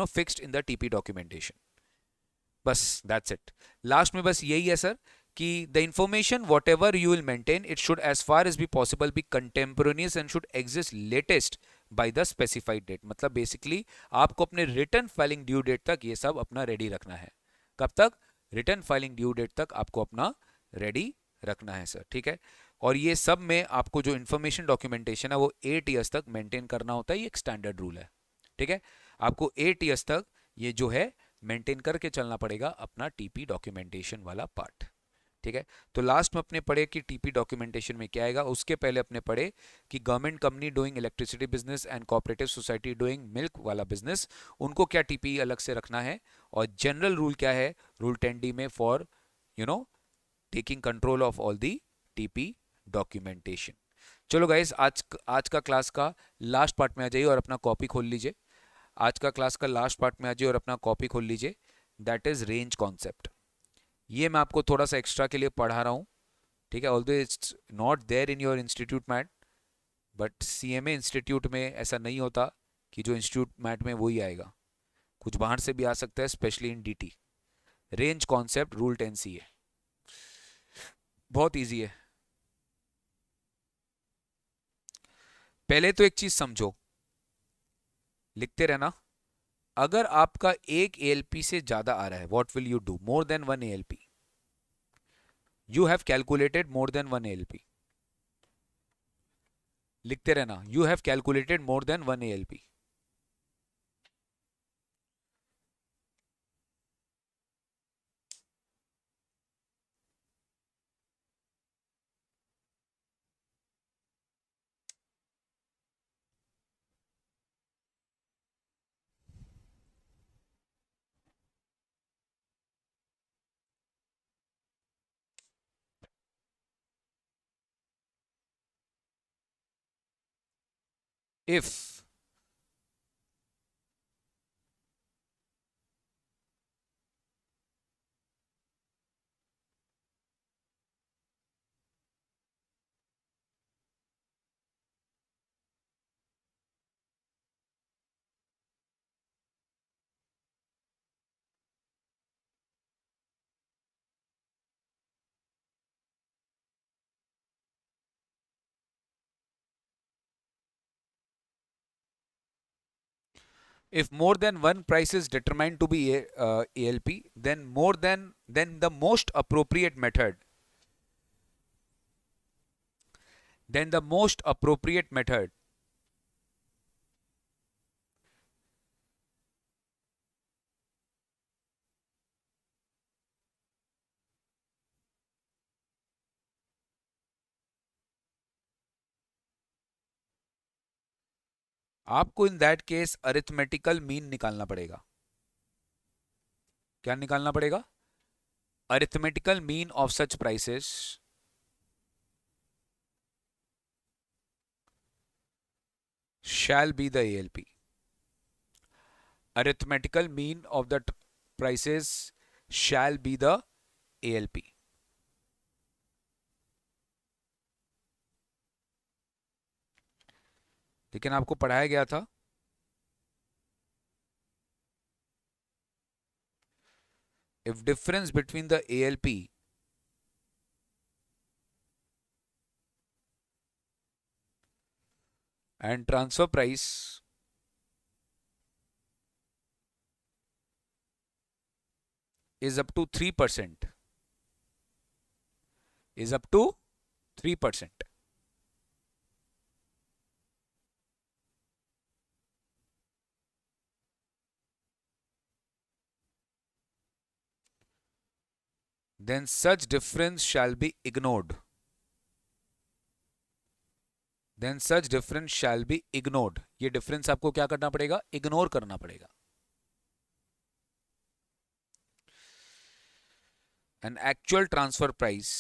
fixed in the TP documentation. बस दैट्स इट, लास्ट में बस यही है सर कि the information whatever you will maintain it should as far as be possible be contemporaneous and should exist latest by the specified date. मतलब basically आपको अपने return filing due date तक ये सब अपना रेडी रखना है। कब तक? रिटर्न फाइलिंग ड्यू डेट तक आपको अपना रेडी रखना है सर, ठीक है। और ये सब में आपको जो इन्फॉर्मेशन डॉक्यूमेंटेशन है वो 8 ईयर्स तक मेंटेन करना होता है, ये एक स्टैंडर्ड रूल है, ठीक है। आपको 8 ईयर्स तक ये जो है मेंटेन करके चलना पड़ेगा अपना टीपी डॉक्यूमेंटेशन वाला पार्ट, ठीक है। तो लास्ट में अपने पढ़े कि टीपी डॉक्यूमेंटेशन में क्या आएगा। उसके पहले अपने पढ़े कि government company doing electricity business and cooperative society doing milk वाला बिजनेस, उनको क्या टीपी अलग से रखना है। और जनरल रूल क्या है, रूल 10D में, for you know taking control of all the TP documentation. चलो गाइस, आज का क्लास का लास्ट पार्ट में आ जाइए और अपना कॉपी खोल लीजिए। आज का क्लास का लास्ट पार्ट में आ जाइए और अपना कॉपी खोल लीजिए। That is range concept. ये मैं आपको थोड़ा सा एक्स्ट्रा के लिए पढ़ा रहा हूँ, ठीक है। Although it's not there in your institute mat, but CMA institute में ऐसा नहीं होता कि जो इंस्टीट्यूट मैट में वही आएगा, कुछ बाहर से भी आ सकता है, specially in DT. Range concept rule 10C है, बहुत ईजी है। पहले तो एक चीज समझो, लिखते रहना। अगर आपका एक एएलपी से ज्यादा आ रहा है, what will you do? More than one ALP, you have calculated more than one ALP. लिखते रहना, you have calculated more than one ALP. if if more than one price is determined to be ALP, then the most appropriate method, then the most appropriate method आपको in that case arithmetical mean निकालना पड़ेगा। क्या निकालना पड़ेगा? Arithmetical mean of such prices shall be the ALP. Arithmetical mean of the prices shall be the ALP. लेकिन आपको पढ़ाया गया था if difference between the ALP and transfer price is up to 3%, is up to 3%, then such difference shall be ignored. Then such difference shall be ignored. ये difference आपको क्या करना पड़ेगा? Ignore करना पड़ेगा। An actual transfer price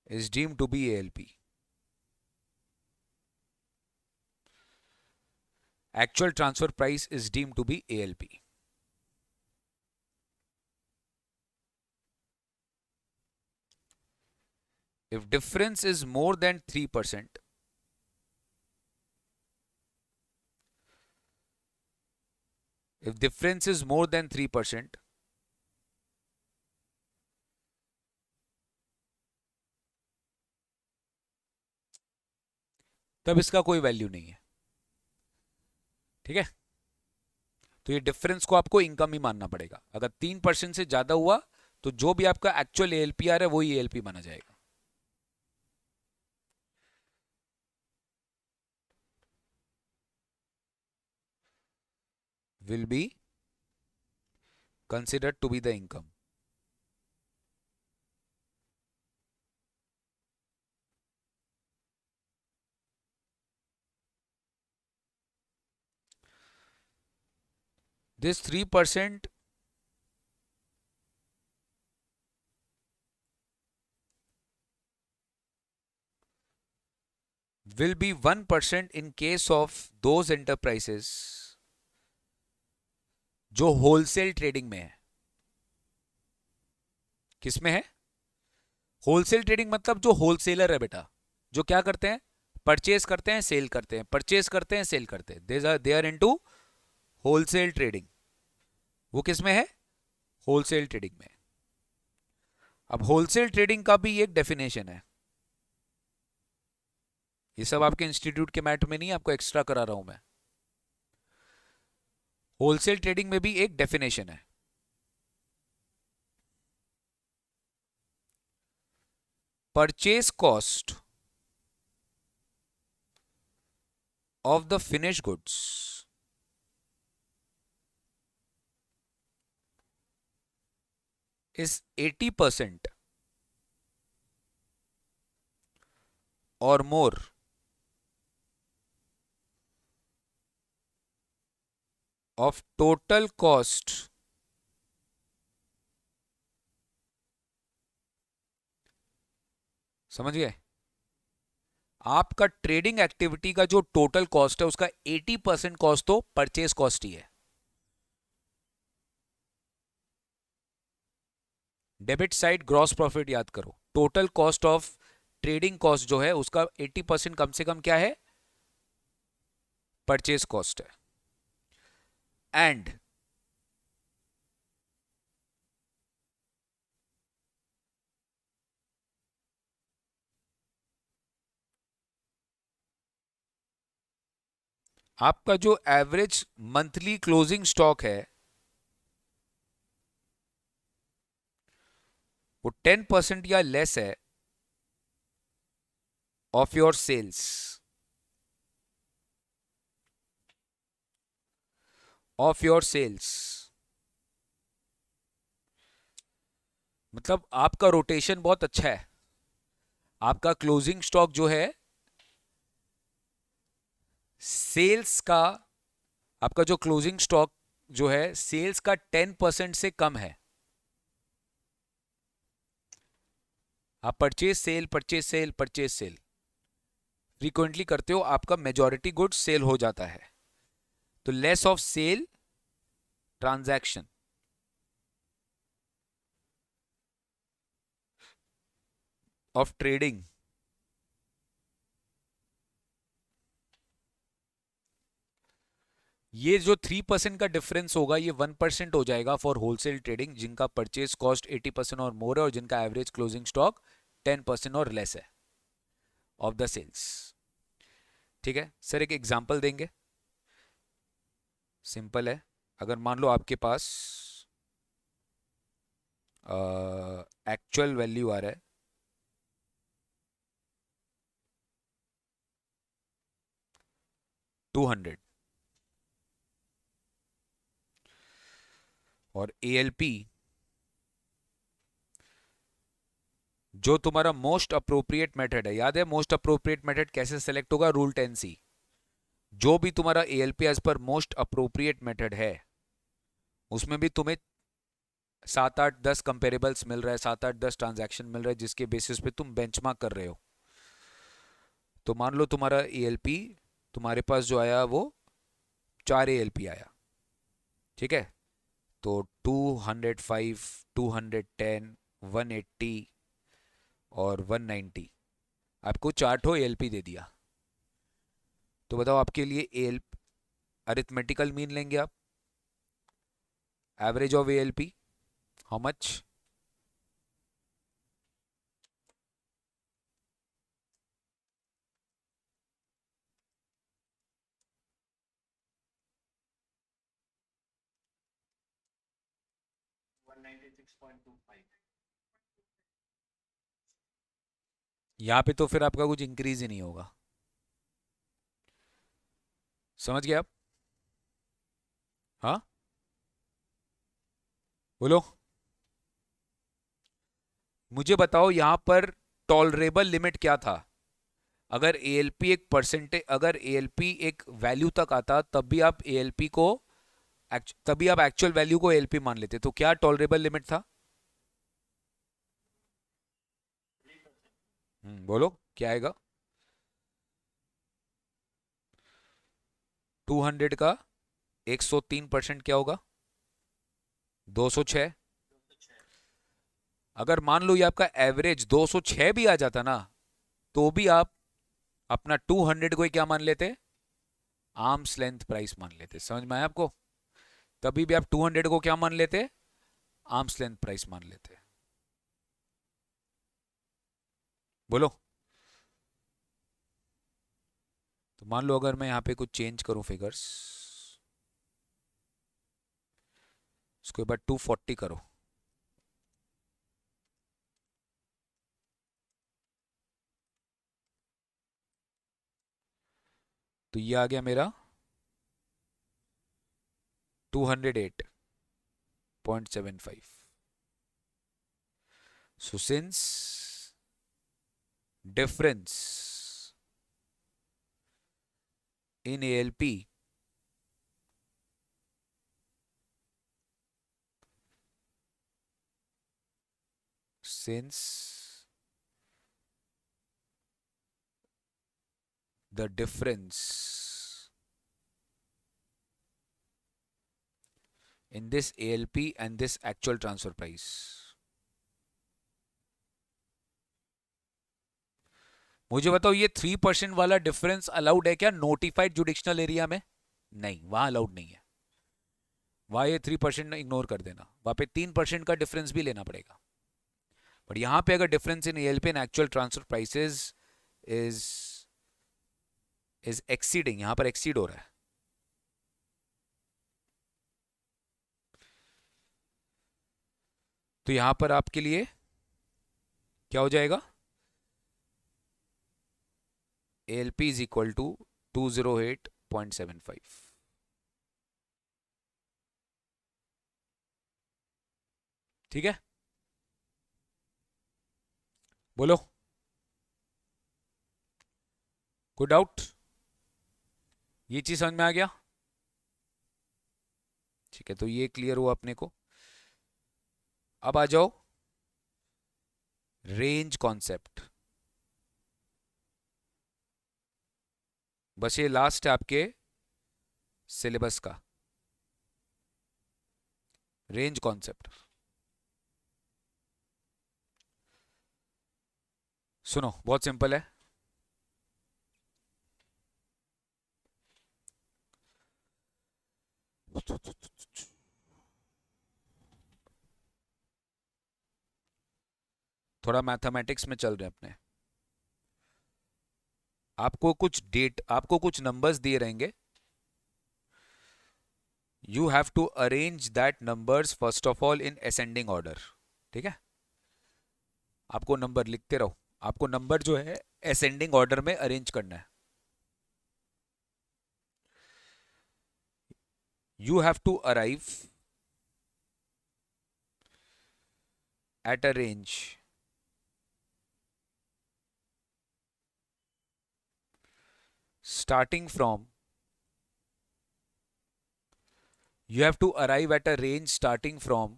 is deemed to be ALP. Actual transfer price is deemed to be ALP. If difference is more than 3%, if difference is more than 3%, तब इसका कोई वैल्यू नहीं है। ठीक है, तो ये डिफरेंस को आपको इनकम ही मानना पड़ेगा। अगर 3% से ज्यादा हुआ तो जो भी आपका एक्चुअल एएलपीआर है वही एएलपी माना जाएगा। Will be considered to be the income. This 3% will be 1% in case of those enterprises जो होलसेल ट्रेडिंग में है। किसमें है? होलसेल ट्रेडिंग मतलब जो होलसेलर है बेटा, जो क्या करते हैं, परचेज करते हैं, सेल करते हैं, परचेज करते हैं, सेल करते हैं, they are into wholesale trading. वो किसमें है? होलसेल ट्रेडिंग में। अब होलसेल ट्रेडिंग का भी एक डेफिनेशन है। ये सब आपके इंस्टीट्यूट के मैट में नहीं, आपको एक्स्ट्रा करा रहा हूं मैं। होलसेल ट्रेडिंग में भी एक डेफिनेशन है। Purchase cost of the finish goods is 80% or more of total cost समझ गए? आपका ट्रेडिंग एक्टिविटी का जो टोटल कॉस्ट है उसका 80% कॉस्ट तो परचेज कॉस्ट ही है। डेबिट साइड ग्रॉस प्रॉफिट याद करो, total cost of trading cost जो है उसका 80% कम से कम क्या है? परचेज कॉस्ट है। एंड आपका जो एवरेज मंथली क्लोजिंग स्टॉक है वो 10% या लेस है of your sales, of your sales. मतलब आपका रोटेशन बहुत अच्छा है, आपका क्लोजिंग स्टॉक जो है सेल्स का, आपका जो क्लोजिंग स्टॉक जो है सेल्स का 10% से कम है। आप purchase sale purchase sale purchase sale frequently करते हो, आपका मेजॉरिटी गुड्स सेल हो जाता है। तो less of sale transaction of trading, ये जो 3% का डिफरेंस होगा ये 1% हो जाएगा फॉर होलसेल ट्रेडिंग जिनका परचेज कॉस्ट 80% और मोर है और जिनका एवरेज क्लोजिंग स्टॉक 10% और लेस है ऑफ द सेल्स। ठीक है सर, एक एग्जांपल देंगे, सिंपल है। अगर मान लो आपके पास एक्चुअल वैल्यू आ रहा है 200 और एएलपी जो तुम्हारा मोस्ट अप्रोप्रिएट मेथड है, याद है मोस्ट अप्रोप्रिएट मेथड कैसे सेलेक्ट होगा? Rule 10C। जो भी तुम्हारा ALP as per most appropriate method है उसमें भी तुम्हें 7 8 10 कंपेरेबल्स मिल रहा है, 7 8 10 ट्रांजैक्शन मिल रहा है जिसके बेसिस पे तुम बेंचमार्क कर रहे हो। तो मान लो तुम्हारा एएलपी तुम्हारे पास जो आया वो 4 एएलपी आया। ठीक है, तो 205 210 180 और 190 आपको 4 एएलपी दे दिया। तो बताओ आपके लिए एएल अरिथमेटिकल मीन लेंगे आप, average of ALP how much? यहाँ पे तो फिर आपका कुछ इंक्रीज ही नहीं होगा, समझ गए आप? हाँ, बोलो, मुझे बताओ यहाँ पर टॉलरेबल लिमिट क्या था? अगर एएलपी एक परसेंटेज, अगर एएलपी एक वैल्यू तक आता तब भी आप एएलपी को तभी आप एक्चुअल वैल्यू को एएलपी मान लेते, तो क्या टॉलरेबल लिमिट था? बोलो क्या आएगा? 200 का 103% क्या होगा? 206। अगर मान लो ये आपका एवरेज 206 भी आ जाता ना, तो भी आप अपना 200 को ही क्या मान लेते? आर्म्स लेंथ प्राइस मान लेते। समझ में आया आपको? तभी भी आप 200 को क्या मान लेते? आर्म्स लेंथ प्राइस मान लेते। बोलो। तो मान लो अगर मैं यहाँ पे कुछ चेंज करूँ फिगर्स, उसके बाद 240 करो, तो ये आ गया मेरा 208.75। So since difference in ALP since the difference in this ALP and this actual transfer price, मुझे बताओ ये 3% वाला डिफरेंस अलाउड है क्या नोटिफाइड जुडिक्शनल एरिया में? नहीं, वहां अलाउड नहीं है। वहां ये 3% इग्नोर कर देना, वहां पे 3% का डिफरेंस भी लेना पड़ेगा। बट यहां पे अगर difference in ALP and actual transfer prices is is exceeding, यहां पर एक्सीड हो रहा है, तो यहां पर आपके लिए क्या हो जाएगा? ALP is equal to 208.75। ठीक है, बोलो, कोई डाउट? ये चीज समझ में आ गया? ठीक है, तो ये क्लियर हुआ अपने को। अब आ जाओ रेंज कॉन्सेप्ट। बस ये लास्ट है आपके सिलेबस का, रेंज कॉन्सेप्ट। सुनो, बहुत सिंपल है। थोड़ा मैथमेटिक्स में चल रहे हैं अपने। आपको कुछ नंबर्स दिए रहेंगे, you have to arrange that numbers first of all in ascending order. ठीक है, आपको नंबर लिखते रहो, आपको नंबर जो है असेंडिंग ऑर्डर में अरेंज करना है। You have to arrive at a range starting from you have to arrive at a range starting from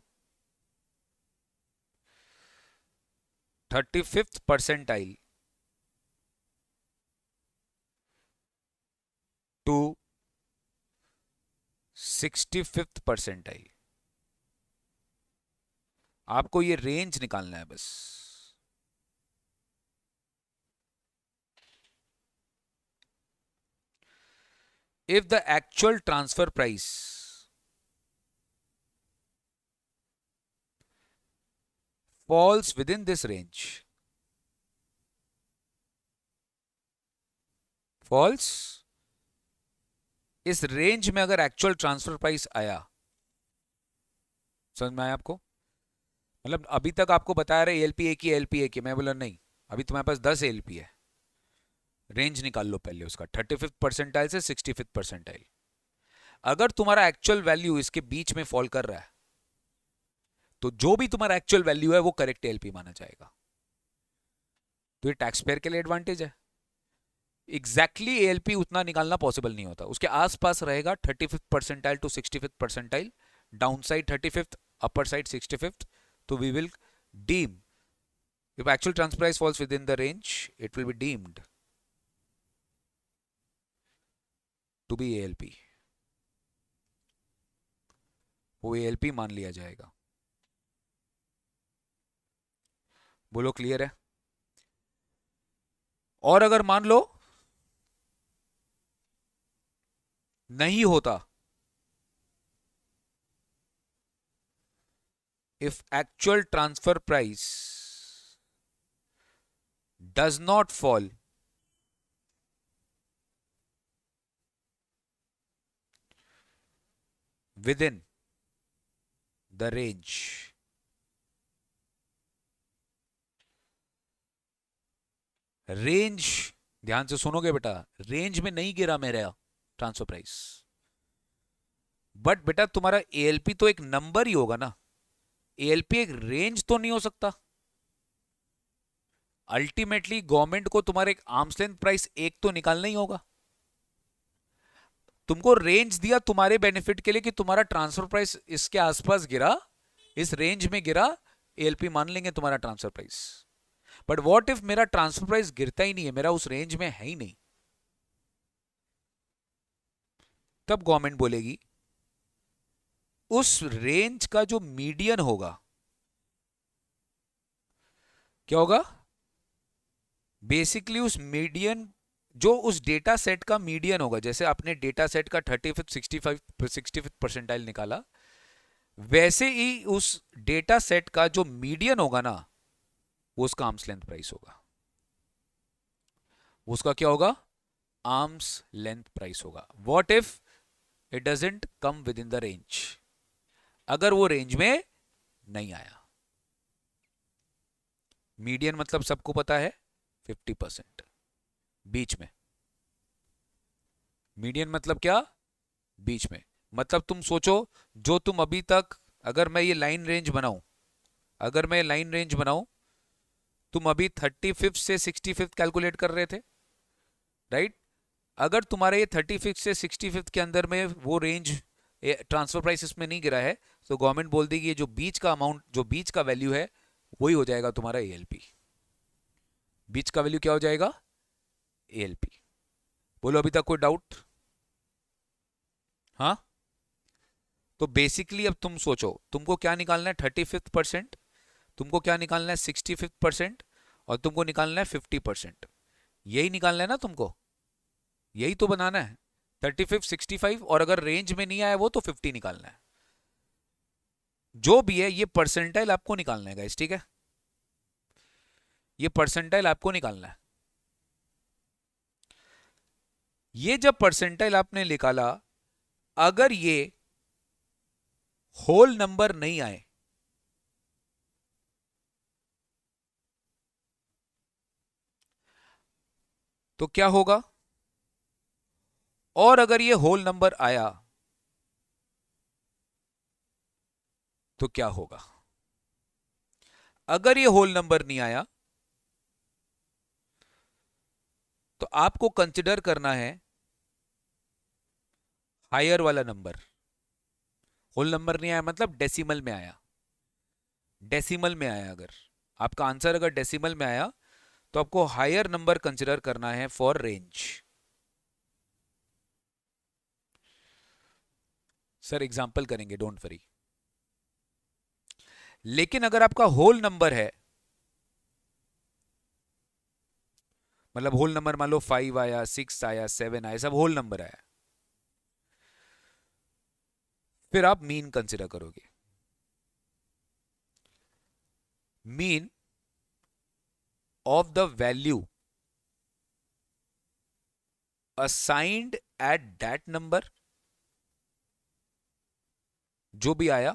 35th percentile to 65th percentile। आपको ये रेंज निकालना है बस। if the actual transfer price falls within this range, falls इस range में अगर actual transfer price आया, समझ में आया आपको? मतलब अभी तक आपको बता रहे एलपी की एलपी की, मैं बोला नहीं, अभी तुम्हारे पास 10 एलपी है, रेंज निकाल लो पहले उसका 35th परसेंटाइल से 65th परसेंटाइल। अगर तुम्हारा एक्चुअल वैल्यू इसके बीच में फॉल कर रहा है तो जो भी तुम्हारा एक्चुअल वैल्यू है वो करेक्ट एलपी माना जाएगा। तो ये टैक्स पेयर के लिए एडवांटेज है। एग्जैक्टली एएलपी उतना निकालना पॉसिबल नहीं होता, उसके आसपास रहेगा 35th percentile to 65th percentile, down side 35th, upper side 65th। तो we will deem if actual transfer price falls within the range, it will be deemed to be ALP, वो ALP मान लिया जाएगा। बोलो क्लियर है? और अगर मान लो नहीं होता, if actual transfer price does not fall within the range, range ध्यान से सुनोगे बेटा, रेंज में नहीं गिरा मेरा ट्रांसफर प्राइस, बट बेटा तुम्हारा एएलपी तो एक नंबर ही होगा ना, एएलपी एक रेंज तो नहीं हो सकता। अल्टीमेटली गवर्नमेंट को तुम्हारे एक आर्म्स लेंथ प्राइस एक तो निकालना ही होगा। तुमको रेंज दिया तुम्हारे बेनिफिट के लिए कि तुम्हारा ट्रांसफर प्राइस इसके आसपास गिरा, इस रेंज में गिरा, एएलपी मान लेंगे तुम्हारा transfer price. But what if मेरा ट्रांसफर प्राइस गिरता ही नहीं है, मेरा उस रेंज में है ही नहीं, तब गवर्नमेंट बोलेगी उस रेंज का जो मीडियन होगा, क्या होगा? बेसिकली उस मीडियन, जो उस डेटा सेट का मीडियन होगा, जैसे आपने डेटा सेट का 35th 65th परसेंटाइल निकाला, वैसे ही उस डेटा सेट का जो मीडियन होगा ना, वो उसका आर्म्स लेंथ प्राइस होगा। उसका क्या होगा? आर्म्स लेंथ प्राइस होगा। What if it doesn't come with in the range, अगर वो रेंज में नहीं आया। मीडियन मतलब सबको पता है 50%, बीच में। मीडियन मतलब क्या? बीच में। मतलब तुम सोचो, जो तुम अभी तक, अगर मैं ये लाइन रेंज बनाऊं, अगर मैं लाइन रेंज बनाऊं, तुम अभी 35th से 65th कैलकुलेट कर रहे थे, राइट? अगर तुम्हारे ये 35th से 65th के अंदर में वो रेंज ट्रांसफर प्राइस इसमें नहीं गिरा है, तो गवर्नमेंट बोल देगी ये जो बीच का अमाउंट, जो बीच का वैल्यू है, वही हो जाएगा तुम्हारा एएलपी। बीच का वैल्यू क्या हो जाएगा? एएलपी। बोलो अभी तक कोई डाउट? हाँ? तो बेसिकली अब तुम सोचो, तुमको क्या निकालना है? 35th परसेंट, तुमको क्या निकालना है? 65th परसेंट, और तुमको निकालना है 50%। यही निकालना है ना तुमको, यही तो बनाना है। 35, 65, और अगर रेंज में नहीं आया वो तो 50 निकालना है। जो भी है ये परसेंटाइल आपको निकालना है गाइस, ठीक है? ये परसेंटाइल आपको निकालना है। ये जब परसेंटाइल आपने निकाला, अगर ये होल नंबर नहीं आए, तो क्या होगा? और अगर ये होल नंबर आया तो क्या होगा? अगर ये होल नंबर नहीं आया तो आपको कंसिडर करना है हायर वाला नंबर। होल नंबर नहीं आया मतलब डेसिमल में आया, डेसिमल में आया, अगर आपका आंसर अगर डेसिमल में आया तो आपको हायर नंबर कंसिडर करना है फॉर रेंज। सर एग्जांपल करेंगे, डोंट वरी। लेकिन अगर आपका होल नंबर है, मतलब होल नंबर मान लो 5 आया, 6 आया, 7 आया, सब होल नंबर आया, फिर आप मीन कंसिडर करोगे। Mean of the value assigned at that number, जो भी आया,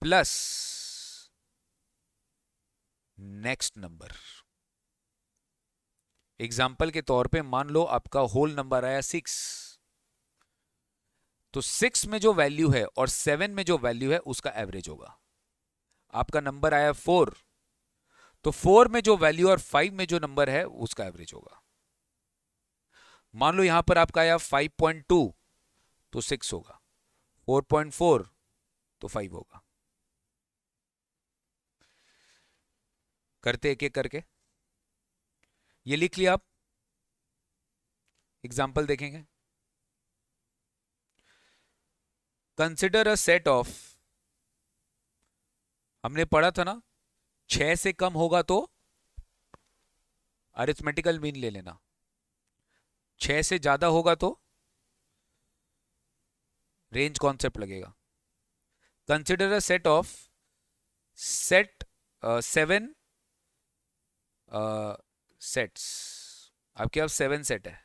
प्लस नेक्स्ट नंबर। एग्जाम्पल के तौर पे मान लो आपका होल नंबर आया 6, तो 6 में जो वैल्यू है और 7 में जो वैल्यू है उसका एवरेज होगा। आपका नंबर आया 4, तो 4 में जो वैल्यू और 5 में जो नंबर है उसका एवरेज होगा। मान लो यहां पर आपका आया 5.2, तो 6 होगा, 4.4 तो 5 होगा। करते एक एक करके, ये लिख लिया आप, एग्जाम्पल देखेंगे। कंसिडर अ सेट ऑफ, हमने पढ़ा था ना, 6 से कम होगा तो अरिथमेटिकल मीन ले लेना, 6 से ज्यादा होगा तो रेंज कॉन्सेप्ट लगेगा। Consider a set of set 7 sets, आपके पास 7 सेट है।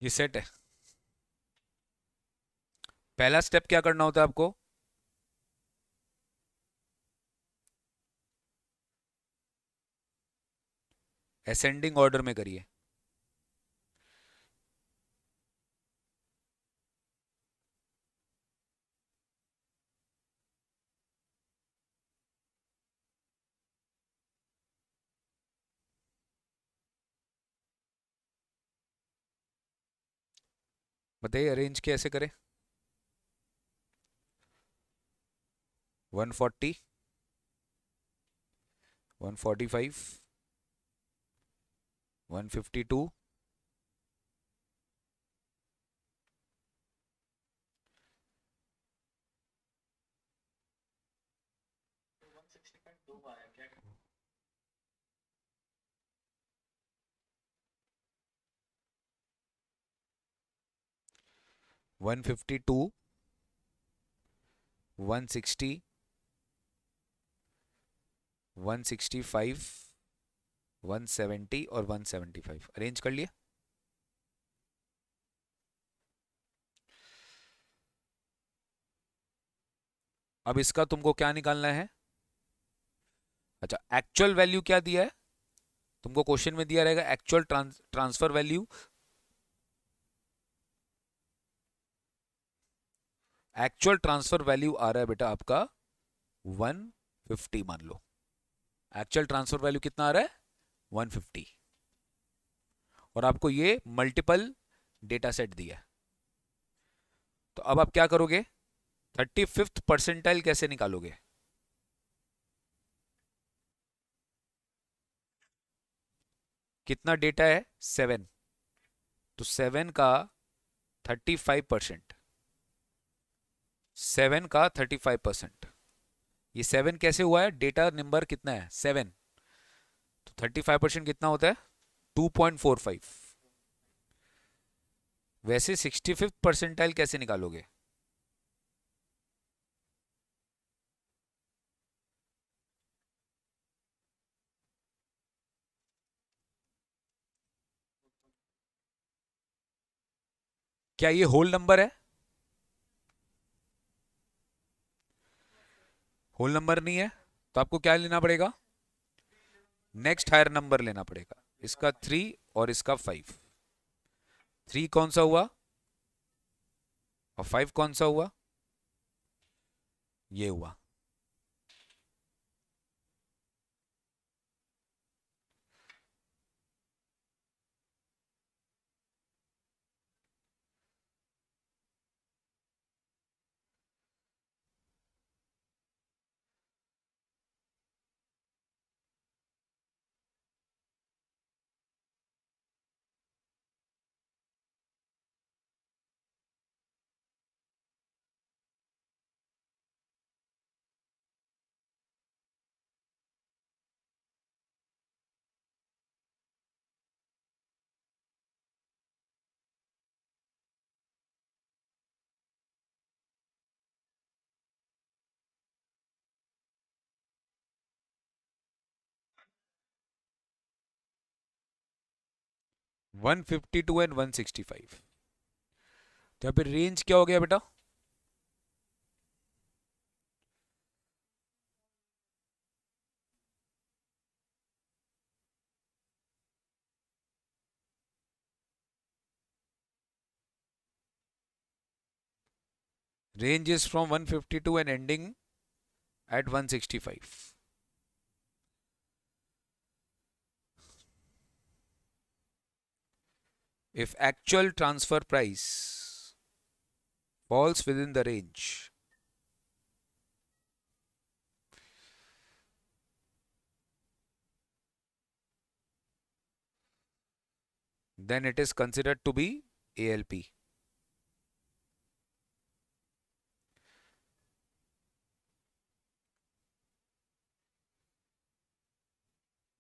ये सेट है। पहला स्टेप क्या करना होता है आपको, असेंडिंग ऑर्डर में करिए। बताइए अरेंज कैसे करें। 140, 145, 152, 152, 160, 165, 170 और 175 अरेंज कर लिया। अब इसका तुमको क्या निकालना है, अच्छा एक्चुअल वैल्यू क्या दिया है तुमको, क्वेश्चन में दिया रहेगा actual transfer value. Actual transfer value आ रहा है बेटा आपका 150, मान लो एक्चुअल ट्रांसफर वैल्यू कितना आ रहा है 150, और आपको ये मल्टीपल डेटा सेट दिया है। तो अब आप क्या करोगे, 35th परसेंटाइल कैसे निकालोगे, कितना डेटा है 7, तो 7 का 35%, 7 का 35%, ये 7 कैसे हुआ है, डेटा नंबर कितना है 7, तो 35% कितना होता है 2.45। वैसे 65th परसेंटाइल कैसे निकालोगे, क्या ये होल नंबर है, होल नंबर नहीं है, तो आपको क्या लेना पड़ेगा, नेक्स्ट हायर नंबर लेना पड़ेगा, इसका 3 और इसका 5। 3 कौन सा हुआ और 5 कौन सा हुआ? ये हुआ। One 152 and 165। तो यहाँ पे रेंज क्या हो गया बेटा? Range is from 152 and ending at 165. If actual transfer price falls within the range, then it is considered to be ALP.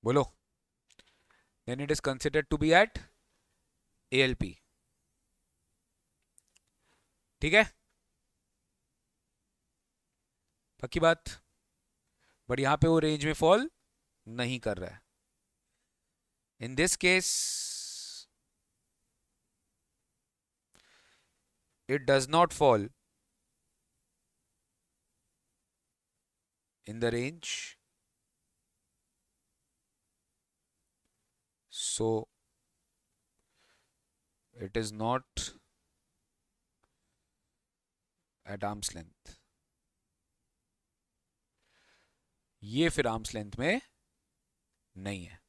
बोलो। Then it is considered to be at ALP. ठीक है, पक्की बात। बट यहां पे वो रेंज में fall नहीं कर रहा है। इन this case it does not fall in the range, so it is not at arm's length. ये फिर आर्म्स लेंथ में नहीं है।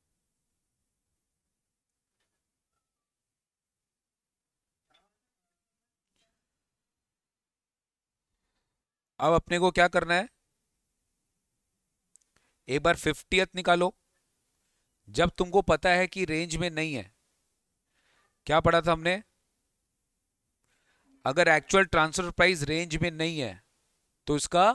अब अपने को क्या करना है, एक बार 50th निकालो। जब तुमको पता है कि रेंज में नहीं है, क्या पढ़ा था हमने, अगर एक्चुअल ट्रांसफर प्राइस रेंज में नहीं है तो इसका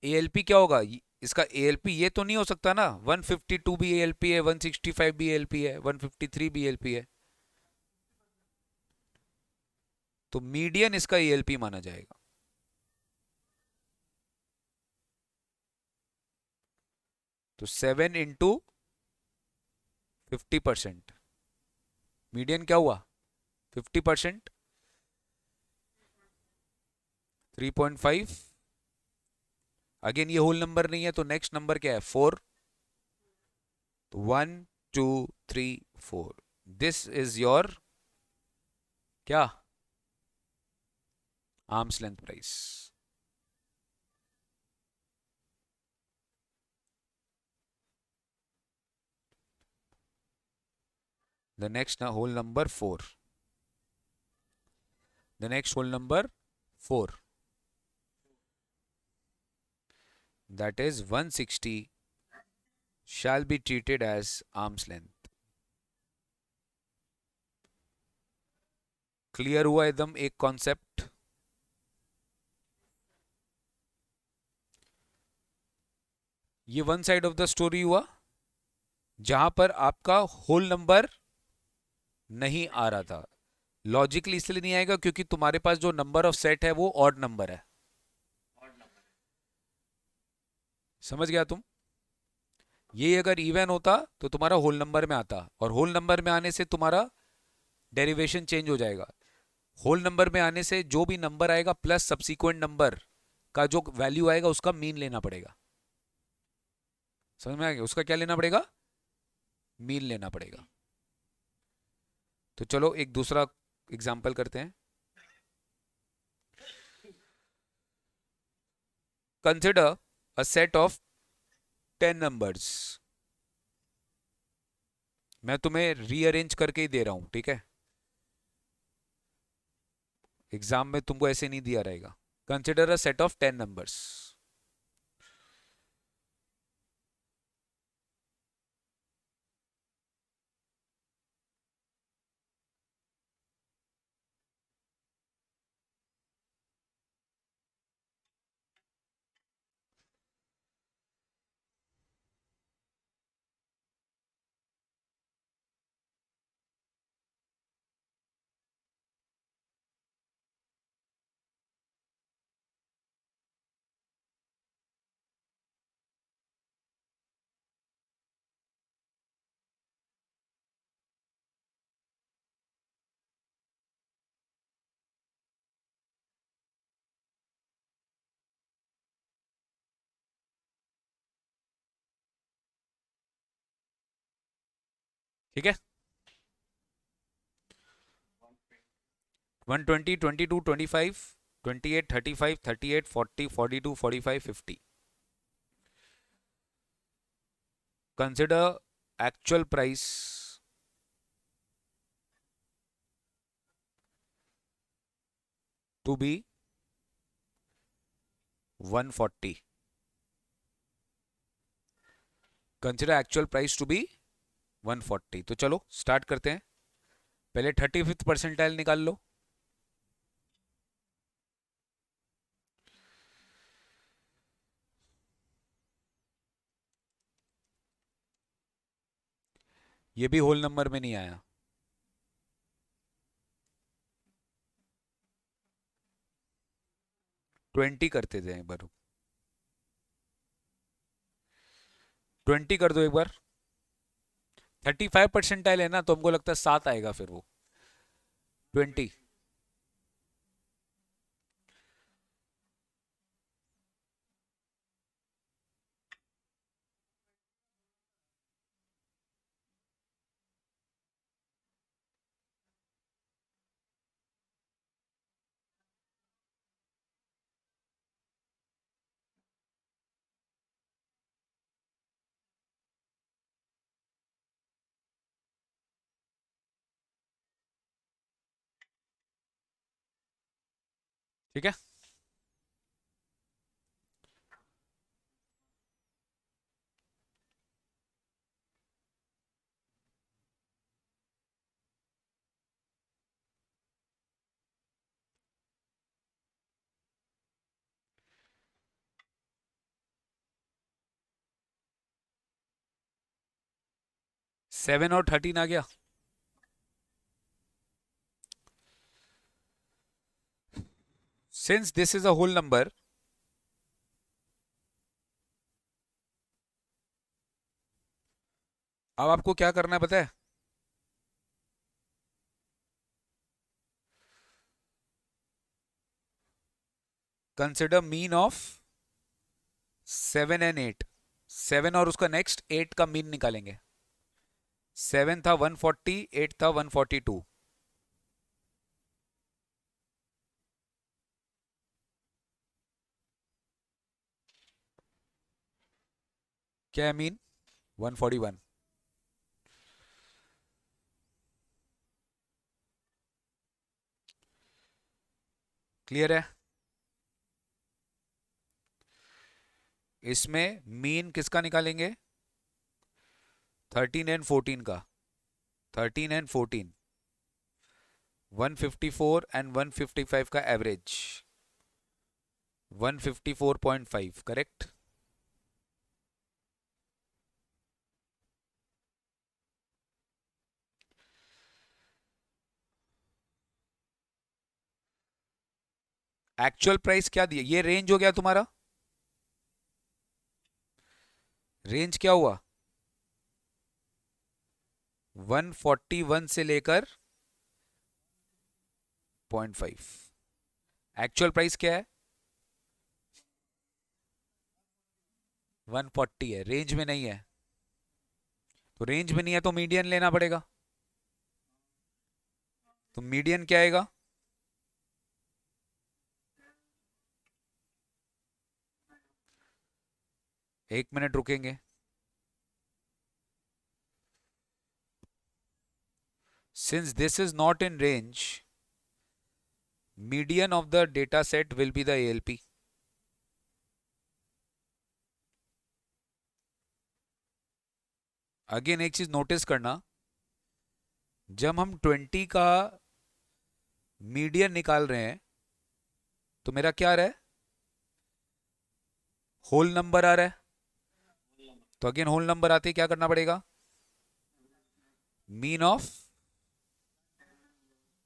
एएलपी क्या होगा? इसका एएलपी ये तो नहीं हो सकता ना 152 भी एएलपी है, 165 भी एएलपी है, 153 भी एएलपी है, तो मीडियन इसका एएलपी माना जाएगा। तो 7 इंटू 50%, मीडियन क्या हुआ 50%, 3.5। अगेन ये होल नंबर नहीं है तो नेक्स्ट नंबर क्या है 4। तो 1 2 3 4, दिस इज योर क्या arms length price. The next whole number 4. The next whole number 4. That is 160 shall be treated as arm's length. Clear हुआ एकदम एक कॉन्सेप्ट? ये one side of the story हुआ जहां पर आपका होल नंबर नहीं आ रहा था। लॉजिकली इसलिए नहीं आएगा क्योंकि तुम्हारे पास जो नंबर ऑफ सेट है वो ऑड नंबर है। समझ गया तुम? ये अगर इवन होता तो तुम्हारा होल नंबर में आता, और होल नंबर में आने से तुम्हारा डेरिवेशन चेंज हो जाएगा। होल नंबर में आने से जो भी नंबर आएगा प्लस सब्सिक्वेंट नंबर का जो वैल्यू आएगा उसका मीन लेना पड़ेगा। समझ में आ गया? उसका क्या लेना पड़ेगा? मीन लेना पड़ेगा। तो चलो एक दूसरा एग्जाम्पल करते हैं. Consider a set of 10 numbers. मैं तुम्हें रीअरेंज करके ही दे रहा हूं, ठीक है. एग्जाम में तुमको ऐसे नहीं दिया रहेगा. Consider a set of 10 numbers. ठीक है. 120, 22, 25, 28, 35, 38, 40, 42, 45, 50. Consider actual price to be 140. Consider actual price to be 140. तो चलो स्टार्ट करते हैं. पहले 35th परसेंटाइल निकाल लो. ये भी होल नंबर में नहीं आया. 20 करते थे एक बार. 20 कर दो एक बार. 35 परसेंटाइल है ना, तो हमको लगता है 7 आएगा फिर वो. 20. ठीक है. 7 और 13 आ गया. Since this is a whole number, अब आपको क्या करना है पता है. Consider mean of 7 and 8. 7 और उसका नेक्स्ट 8 का मीन निकालेंगे. 7 था 140, 8 था 142. क्या है मीन? 141. क्लियर है? इसमें मीन किसका निकालेंगे? 13 एंड 14 का. 13 एंड 14. 154 एंड 155 का एवरेज. 154.5. करेक्ट. एक्चुअल प्राइस क्या दिया? ये रेंज हो गया तुम्हारा. रेंज क्या हुआ? 141 से लेकर 0.5. एक्चुअल प्राइस क्या है? 140 है. रेंज में नहीं है. तो रेंज में नहीं है तो मीडियन लेना पड़ेगा. तो मीडियन क्या आएगा? 1 मिनट रुकेंगे। Since this is not in range, median of the data set will be the ALP. Again एक चीज नोटिस करना, जब हम 20 का मीडियन निकाल रहे हैं तो मेरा क्या आ रहा है? होल नंबर आ रहा है। तो अगेन होल नंबर आते ही क्या करना पड़ेगा? मीन ऑफ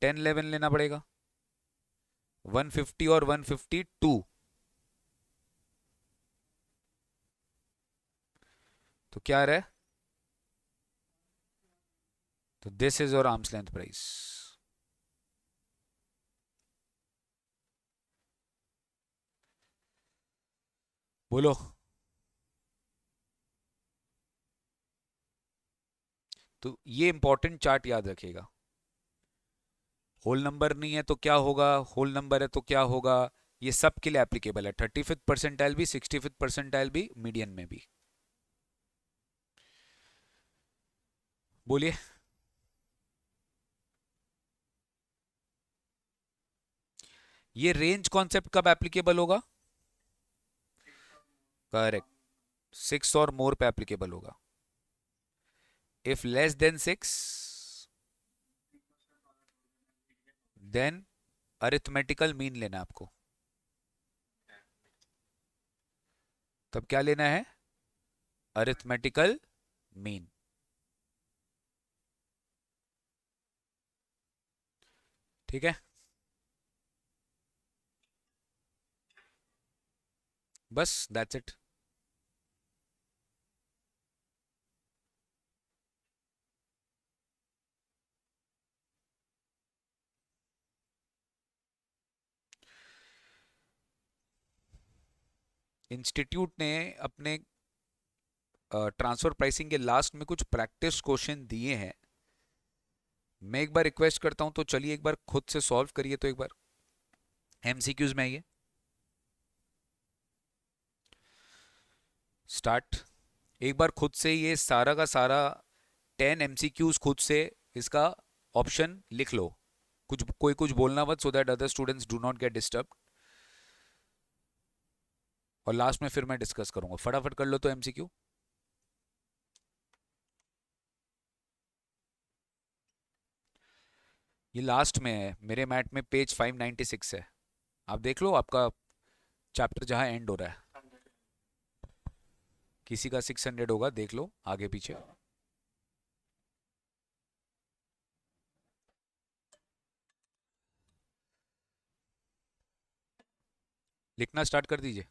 10 11 लेना पड़ेगा। 150 और 152, तो क्या आ रहा है? तो this is your arms length price. बोलो। तो ये इंपॉर्टेंट चार्ट याद रखिएगा। होल नंबर नहीं है तो क्या होगा, होल नंबर है तो क्या होगा, ये सब के लिए एप्लीकेबल है। 35th परसेंटाइल भी, 65th परसेंटाइल भी, मीडियन में भी। बोलिए। ये रेंज कॉन्सेप्ट कब एप्लीकेबल होगा? करेक्ट, 6 और मोर पे एप्लीकेबल होगा। If less than 6, then arithmetical mean लेना आपको। तब क्या लेना है? Arithmetical mean. ठीक है, बस दैट्स इट। इंस्टीट्यूट ने अपने ट्रांसफर प्राइसिंग के लास्ट में कुछ प्रैक्टिस क्वेश्चन दिए हैं। मैं एक बार रिक्वेस्ट करता हूं, तो चलिए एक बार खुद से सॉल्व करिए। तो एक बार एमसीक्यूज में आइए, स्टार्ट। एक बार खुद से ये सारा का सारा 10 एमसीक्यूज खुद से इसका ऑप्शन लिख लो। कुछ कोई कुछ बोलना मत, so that other students do not get disturb. और लास्ट में फिर मैं डिस्कस करूंगा। फटाफट कर लो तो एमसीक्यू। ये लास्ट में है मेरे मैट में, पेज 596 है। आप देख लो आपका चैप्टर जहां एंड हो रहा है। किसी का 600 होगा, देख लो आगे पीछे। लिखना स्टार्ट कर दीजिए।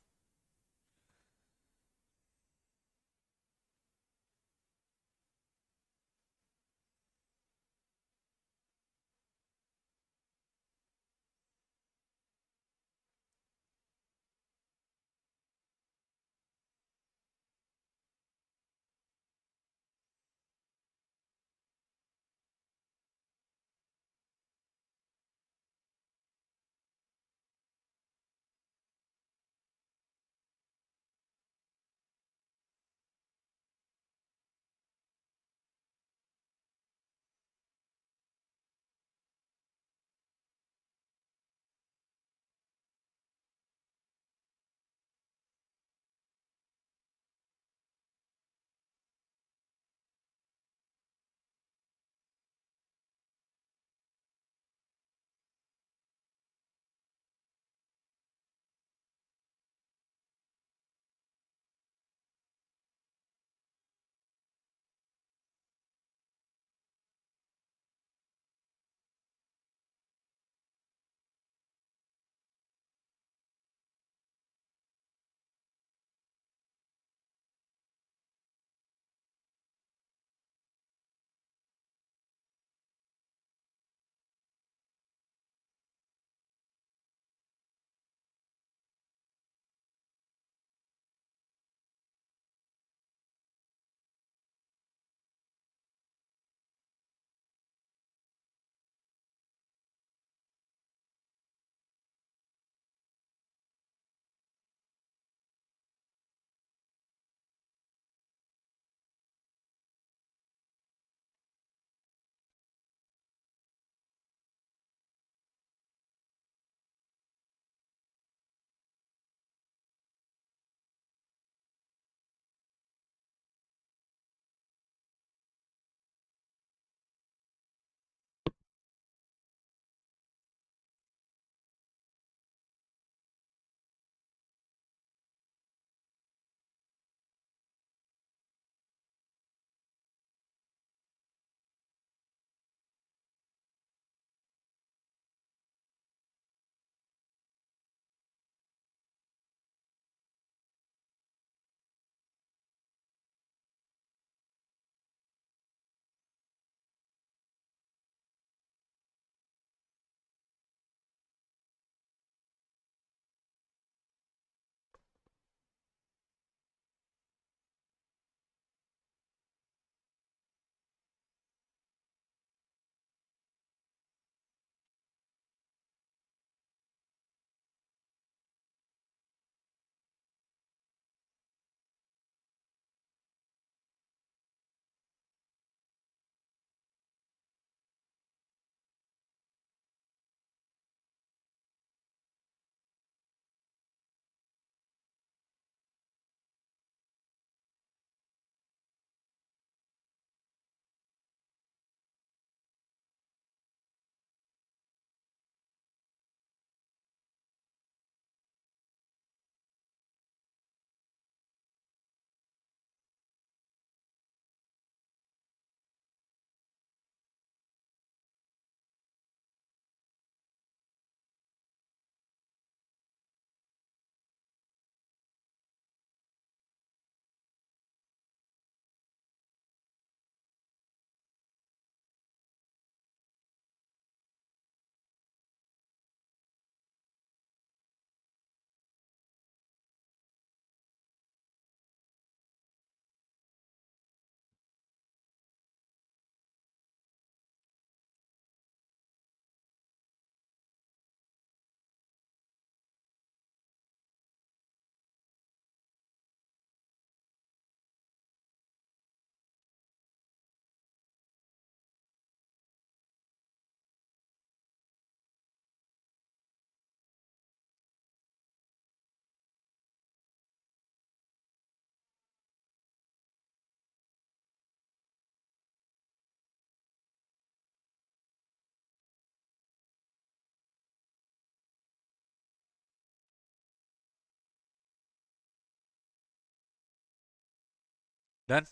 Done.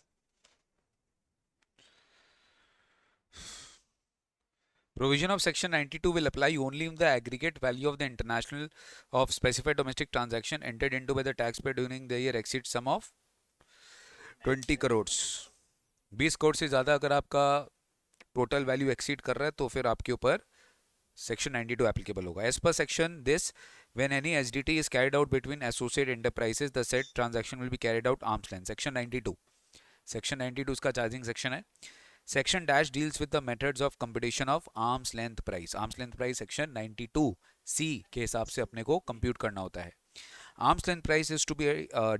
Provision of Section 92 will apply only if the aggregate value of the international of specified domestic transaction entered into by the taxpayer during the year exceeds sum of 20 crore. 20 crore से ज़्यादा अगर आपका टोटल वैल्यू एक्सीड कर रहा है तो फिर आपके ऊपर सेक्शन 92 एप्लीकेबल होगा। As per section this, when any SDT is carried out between associate enterprises the said transaction will be carried out arms length. Section 92, section 92 उसका चार्जिंग सेक्शन है। Section dash deals with the methods of computation of arms length price. Arms length price section 92 C के हिसाब से अपने को compute करना होता है। Arms length price is to be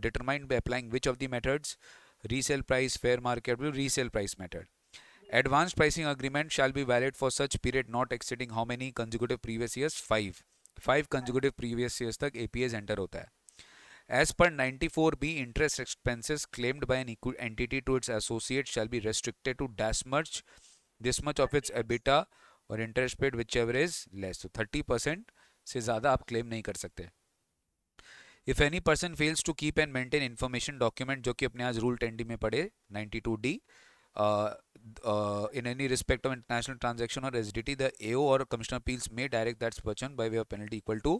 determined by applying which of the methods, resale price, fair market value, resale price method. Advanced pricing agreement shall be valid for such period not exceeding how many consecutive previous years? 5 consecutive previous years तक APS enter होता है। As per 94B, interest expenses claimed by an entity to its associate shall be restricted to this much of its EBITDA और interest paid whichever is less। तो 30% से ज़्यादा आप claim नहीं कर सकते। If any person fails to keep and maintain information document, जो कि अपने आज रूल 10D में पढ़े 92D, in any respect of international transaction or SDT, the AO or Commissioner Appeals may direct that person by way of penalty equal to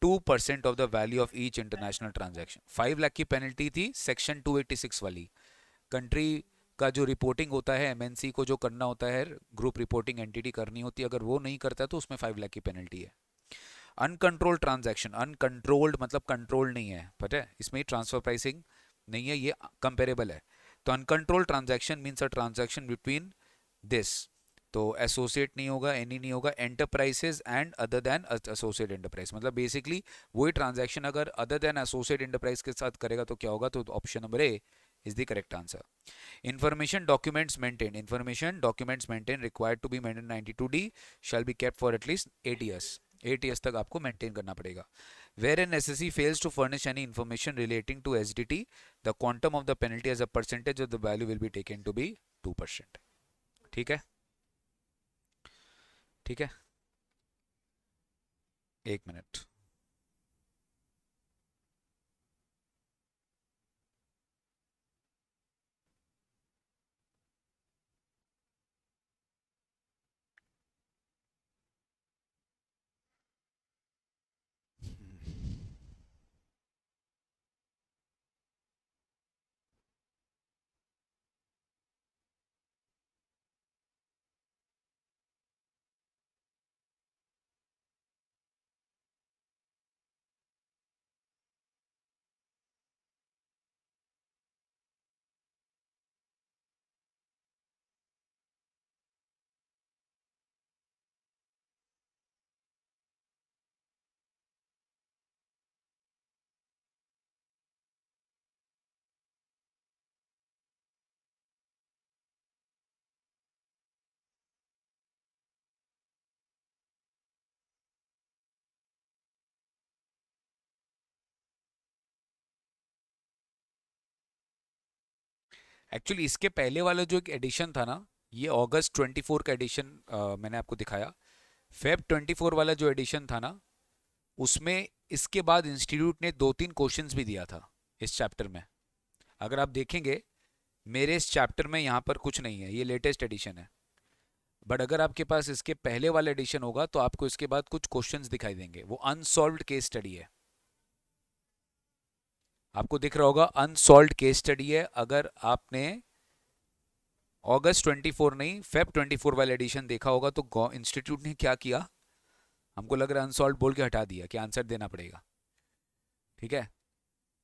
2% of the value of each international transaction। 5 lakh की penalty थी section 286 वाली। Country का जो reporting होता है, MNC को जो करना होता है, ग्रुप रिपोर्टिंग एंटिटी करनी होती है, अगर वो नहीं करता है तो उसमें 5 लाख की पेनल्टी है। अनकंट्रोल्ड ट्रांजैक्शन, अनकंट्रोल्ड मतलब कंट्रोल नहीं है, पता है, इसमें ट्रांसफर प्राइसिंग नहीं है, ये कंपेरेबल है। तो uncontrolled transaction means a transaction between this, तो एसोसिएट नहीं होगा, एनी नहीं होगा, enterprises and other than associate enterprise. मतलब बेसिकली वही ट्रांजैक्शन अगर अदर देन एसोसिएट एंटरप्राइज के साथ करेगा तो क्या होगा? तो option number A is the correct answer. Information documents maintained, information documents maintained required to be maintained 92D shall be kept for at least 8 years। 8 years तक आपको मेंटेन करना पड़ेगा। Where an SSE fails to furnish any information relating to SDT, the quantum of the penalty as a percentage of the value will be taken to be 2%। ठीक है, ठीक है, एक minute. Actually इसके पहले वाला जो एक एडिशन था ना, ये अगस्त 24 का एडिशन मैंने आपको दिखाया। फेब 24 वाला जो एडिशन था ना, उसमें इसके बाद इंस्टीट्यूट ने 2-3 क्वेश्चंस भी दिया था इस चैप्टर में। अगर आप देखेंगे मेरे इस चैप्टर में यहाँ पर कुछ नहीं है, ये लेटेस्ट एडिशन है। बट अगर आपके पास इसके पहले वाला एडिशन होगा तो आपको इसके बाद कुछ क्वेश्चंस दिखाई देंगे, वो अनसॉल्व्ड केस स्टडी है। आपको दिख रहा होगा अनसॉल्व्ड केस स्टडी है। अगर आपने अगस्त 24 नहीं फेब 24 वाला एडिशन देखा होगा तो इंस्टीट्यूट ने क्या किया, हमको लग रहा है अनसॉल्व बोल के हटा दिया कि आंसर देना पड़ेगा। ठीक है,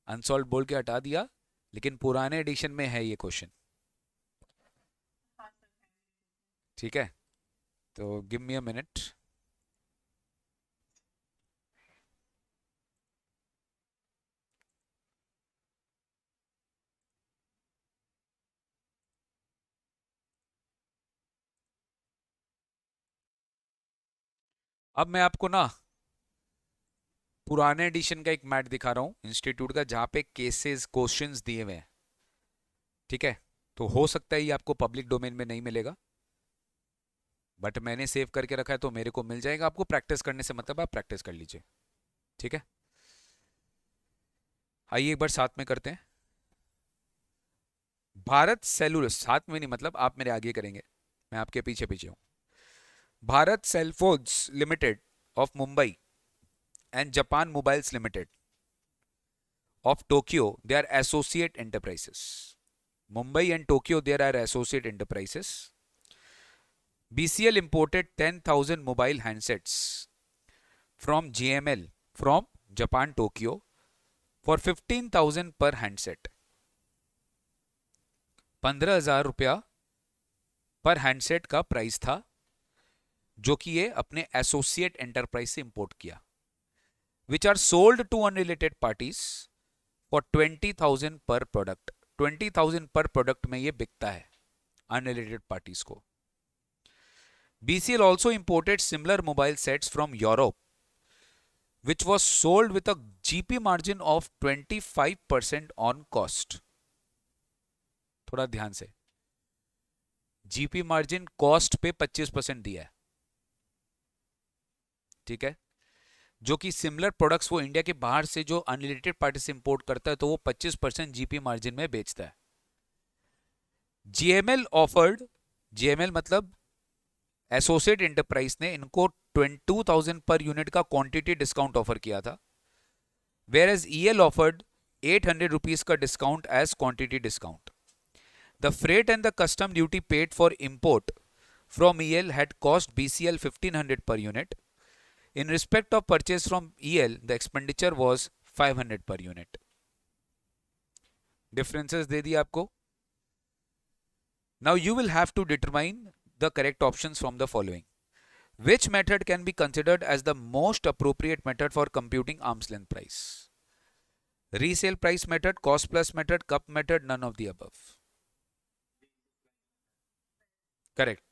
अनसॉल्व बोल के हटा दिया, लेकिन पुराने एडिशन में है ये क्वेश्चन। ठीक है, तो गिव मी अ मिनट। अब मैं आपको ना पुराने एडिशन का एक मैट दिखा रहा हूँ इंस्टीट्यूट का, जहाँ पे केसेस क्वेश्चंस दिए हुए हैं। ठीक है, तो हो सकता है ये आपको पब्लिक डोमेन में नहीं मिलेगा, बट मैंने सेव करके रखा है तो मेरे को मिल जाएगा। आपको प्रैक्टिस करने से मतलब आप प्रैक्टिस कर लीजिए। ठीक है, आइए एक बार साथ में करते हैं। भारत सेलुलर, साथ में नहीं मतलब आप मेरे आगे करेंगे, मैं आपके पीछे पीछे हूं। Bharat cellphones limited of Mumbai and Japan mobiles limited of Tokyo, they are associate enterprises. Mumbai and Tokyo, there are associate enterprises. BCL imported 10,000 mobile handsets from GML from Japan, Tokyo for 15,000 per handset. 15,000 रुपया पर handset का price था, जो कि ये अपने associate enterprise से import किया, which are sold to unrelated parties for 20,000 per product. 20,000 per product में ये बिकता है अनरिलेटेड पार्टीज को। BCL also imported similar mobile sets from Europe, which was sold with a GP margin of 25% on cost. थोड़ा ध्यान से, GP margin cost पे 25% दिया है, ठीक है, जो कि सिमिलर प्रोडक्ट्स वो इंडिया के बाहर से जो अनरिलेटेड पार्टी से इंपोर्ट करता है तो वो 25% जीपी मार्जिन में बेचता है। जीएमएल ऑफर्ड, जीएमएल मतलब एसोसिएट एंटरप्राइज ने इनको 22,000 पर यूनिट का क्वांटिटी डिस्काउंट ऑफर किया था, whereas EL offered 800 rupees का discount as quantity discount. The freight and the custom duty paid for import from EL had cost BCL 1500 per unit. In respect of purchase from EL, the expenditure was 500 per unit. Differences दे दी आपको. Now you will have to determine the correct options from the following. Which method can be considered as the most appropriate method for computing arm's length price? Resale price method, cost plus method, cup method, none of the above. Correct.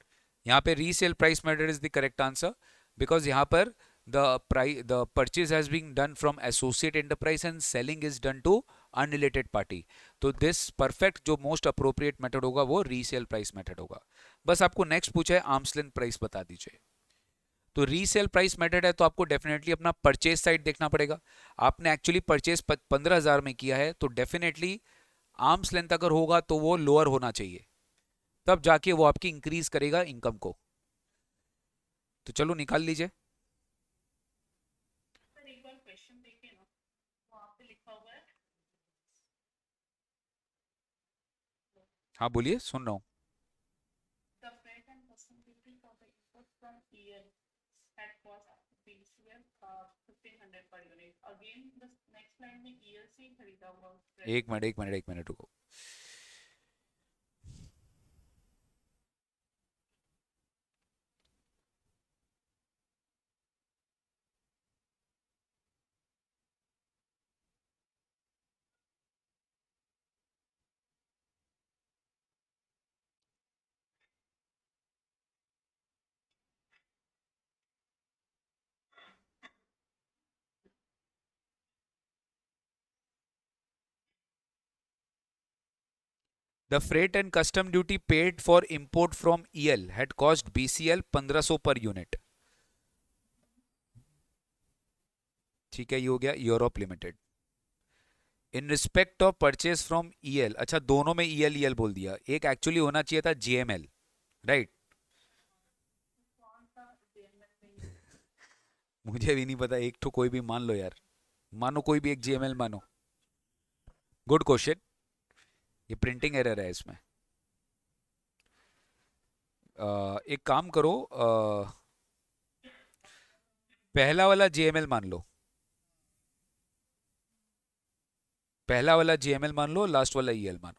यहाँ पे resale price method is the correct answer because यहाँ पर the purchase has been done from associate enterprise and selling is done to unrelated party. तो this perfect जो most appropriate method होगा वो resale price method होगा. बस आपको next पूछा है arm's length price बता दीजिए. तो रीसेल प्राइस मेथड है तो आपको डेफिनेटली अपना परचेज साइड देखना पड़ेगा. आपने एक्चुअली परचेज 15,000 में किया है तो डेफिनेटली आर्म्स लेंथ अगर होगा तो वो लोअर होना चाहिए, तब जाके वो आपकी इंक्रीज करेगा इनकम को. तो चलो निकाल लीजिए. हाँ बोलिए, सुन रहा हूँ. एक मिनट रुको. The freight and custom duty paid for import from EL had cost BCL 1500 per unit. ठीक है, ये हो गया Europe limited. In respect of purchase from EL, अच्छा दोनों में EL बोल दिया, एक एक्चुअली होना चाहिए था GML, राइट? मुझे भी नहीं पता, एक तो कोई भी मान लो यार, मानो कोई भी एक GML मानो. Good question. ये प्रिंटिंग एरर है इसमें. एक काम करो, पहला वाला GML मान लो, पहला वाला GML मान लो, लास्ट वाला EL मानो.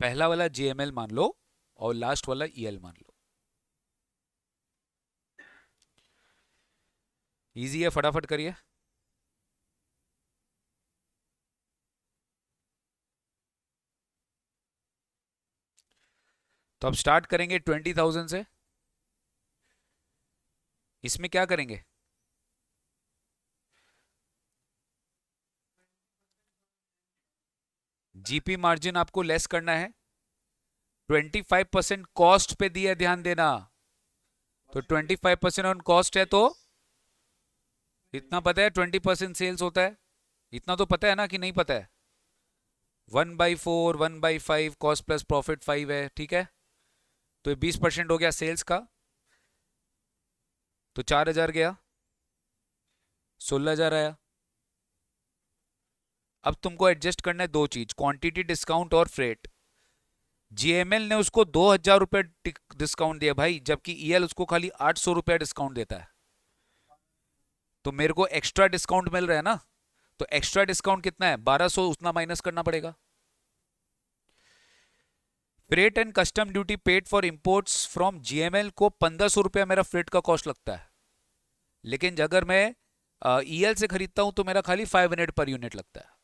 पहला वाला GML मान लो और लास्ट वाला EL मान लो. इजी है, फटाफट करिए. तो अब स्टार्ट करेंगे 20,000 से. इसमें क्या करेंगे? जीपी मार्जिन आपको लेस करना है. 25% कॉस्ट पे दिया, ध्यान देना. तो 25% ऑन कॉस्ट है तो इतना पता है 20% सेल्स होता है. इतना तो पता है ना कि नहीं पता है? 1/4 1/5 कॉस्ट प्लस प्रॉफिट 5 है, ठीक है। तो ये 20% हो गया सेल्स का, तो 4,000 गया, 16,000 आया। अब तुमको एडजस्ट करना है दो चीज, क्वांटिटी डिस्काउंट और फ्रेट। जीएमएल ने उसको 2,000 रुपये डिस्काउंट दिया भाई, जबकि ईएल उसको खाली 800 रुपया डिस्काउंट देता है। तो मेरे को एक्स्ट्रा डिस्काउंट मिल रहा है ना, तो एक्स्ट्रा डिस्काउंट कितना है, 1200, उतना माइनस करना पड़ेगा। Freight and custom duty paid for imports from GML को 1,500 रुपया मेरा फ्रेट का कॉस्ट लगता है, लेकिन अगर मैं ईएल से खरीदता हूं तो मेरा खाली 500 पर यूनिट लगता है।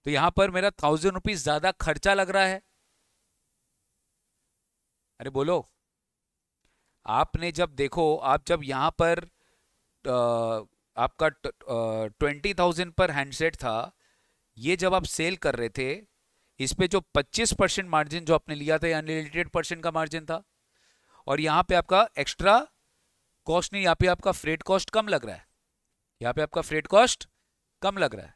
तो यहां पर मेरा 1,000 रुपीज ज्यादा खर्चा लग रहा है। अरे बोलो, आपने जब देखो, आप जब यहां पर आपका 20,000 पर हैंडसेट था, ये जब आप सेल कर रहे थे, इस पे जो 25% मार्जिन जो आपने लिया था, अनलिमिटेड परसेंट का मार्जिन था, और यहाँ पे आपका एक्स्ट्रा कॉस्ट नहीं, यहाँ पे आपका फ्रेट कॉस्ट कम लग रहा है, यहाँ पे आपका फ्रेट कॉस्ट कम लग रहा है,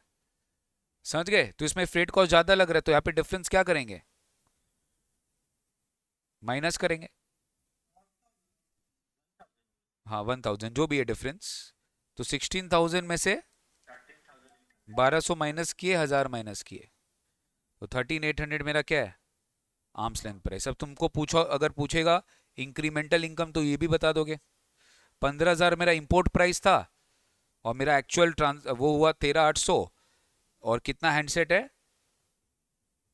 समझ गए। तो इसमें फ्रेट कॉस्ट ज्यादा लग रहा है, तो यहाँ पे डिफरेंस क्या करेंगे, माइनस करेंगे। हाँ 1,000 जो भी है डिफरेंस, तो 16,000 में से 1,200 माइनस किए, 1,000 माइनस किए, तो 13,800 मेरा क्या है, आर्म्स लेंथ प्राइस। अब तुमको पूछो, अगर पूछेगा इंक्रीमेंटल इनकम, तो ये भी बता दोगे। 15,000 मेरा इंपोर्ट प्राइस था, और मेरा एक्चुअल ट्रांस वो हुआ 13,800, और कितना हैंडसेट है,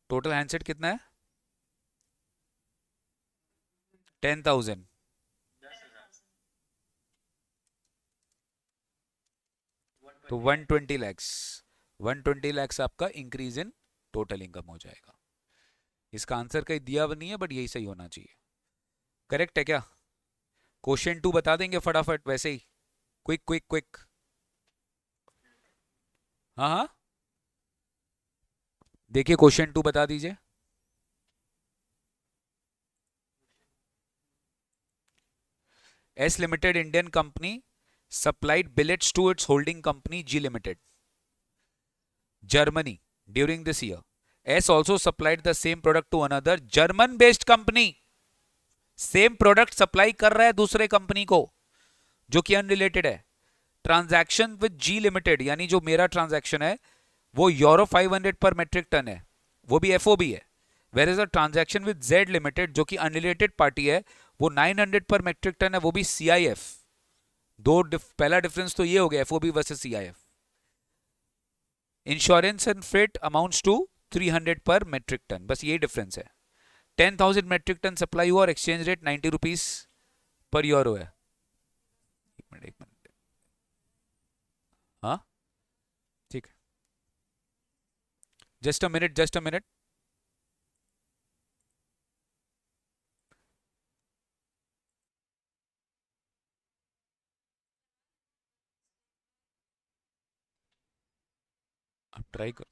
टोटल हैंडसेट कितना है, 10,000। तो 120 लैक्स, 120 लैक्स आपका इंक्रीज इन टोटल इनकम हो जाएगा। इसका आंसर कहीं दिया भी नहीं है, बट यही सही होना चाहिए। करेक्ट है क्या? क्वेश्चन 2 बता देंगे फटाफट वैसे ही, क्विक क्विक क्विक। हाँ हाँ, देखिए क्वेश्चन 2 बता दीजिए। S limited Indian company supplied billets to its holding company G Limited, Germany during this year. S also supplied the same product to another German based company. Same product supply कर रहा है दूसरे company को, जो कि unrelated है। Transaction with ji limited, यानी जो मेरा ट्रांजैक्शन है वो यूरो 500 पर मेट्रिक टन है, वो भी एफओबी है। Where is a transaction with Z limited, जो कि अनरिलेटेड पार्टी है, वो 900 पर मेट्रिक टन है, वो भी सीआईएफ। पहला डिफरेंस तो ये हो गया, FOB versus CIF. Insurance and freight amounts to 300 per metric ton, बस ये डिफरेंस है। 10,000 मेट्रिक टन सप्लाई हुआ और exchange rate 90 rupees per euro है। एक मिनट, हाँ ठीक है, just a minute, just a minute. आप ट्राई करो।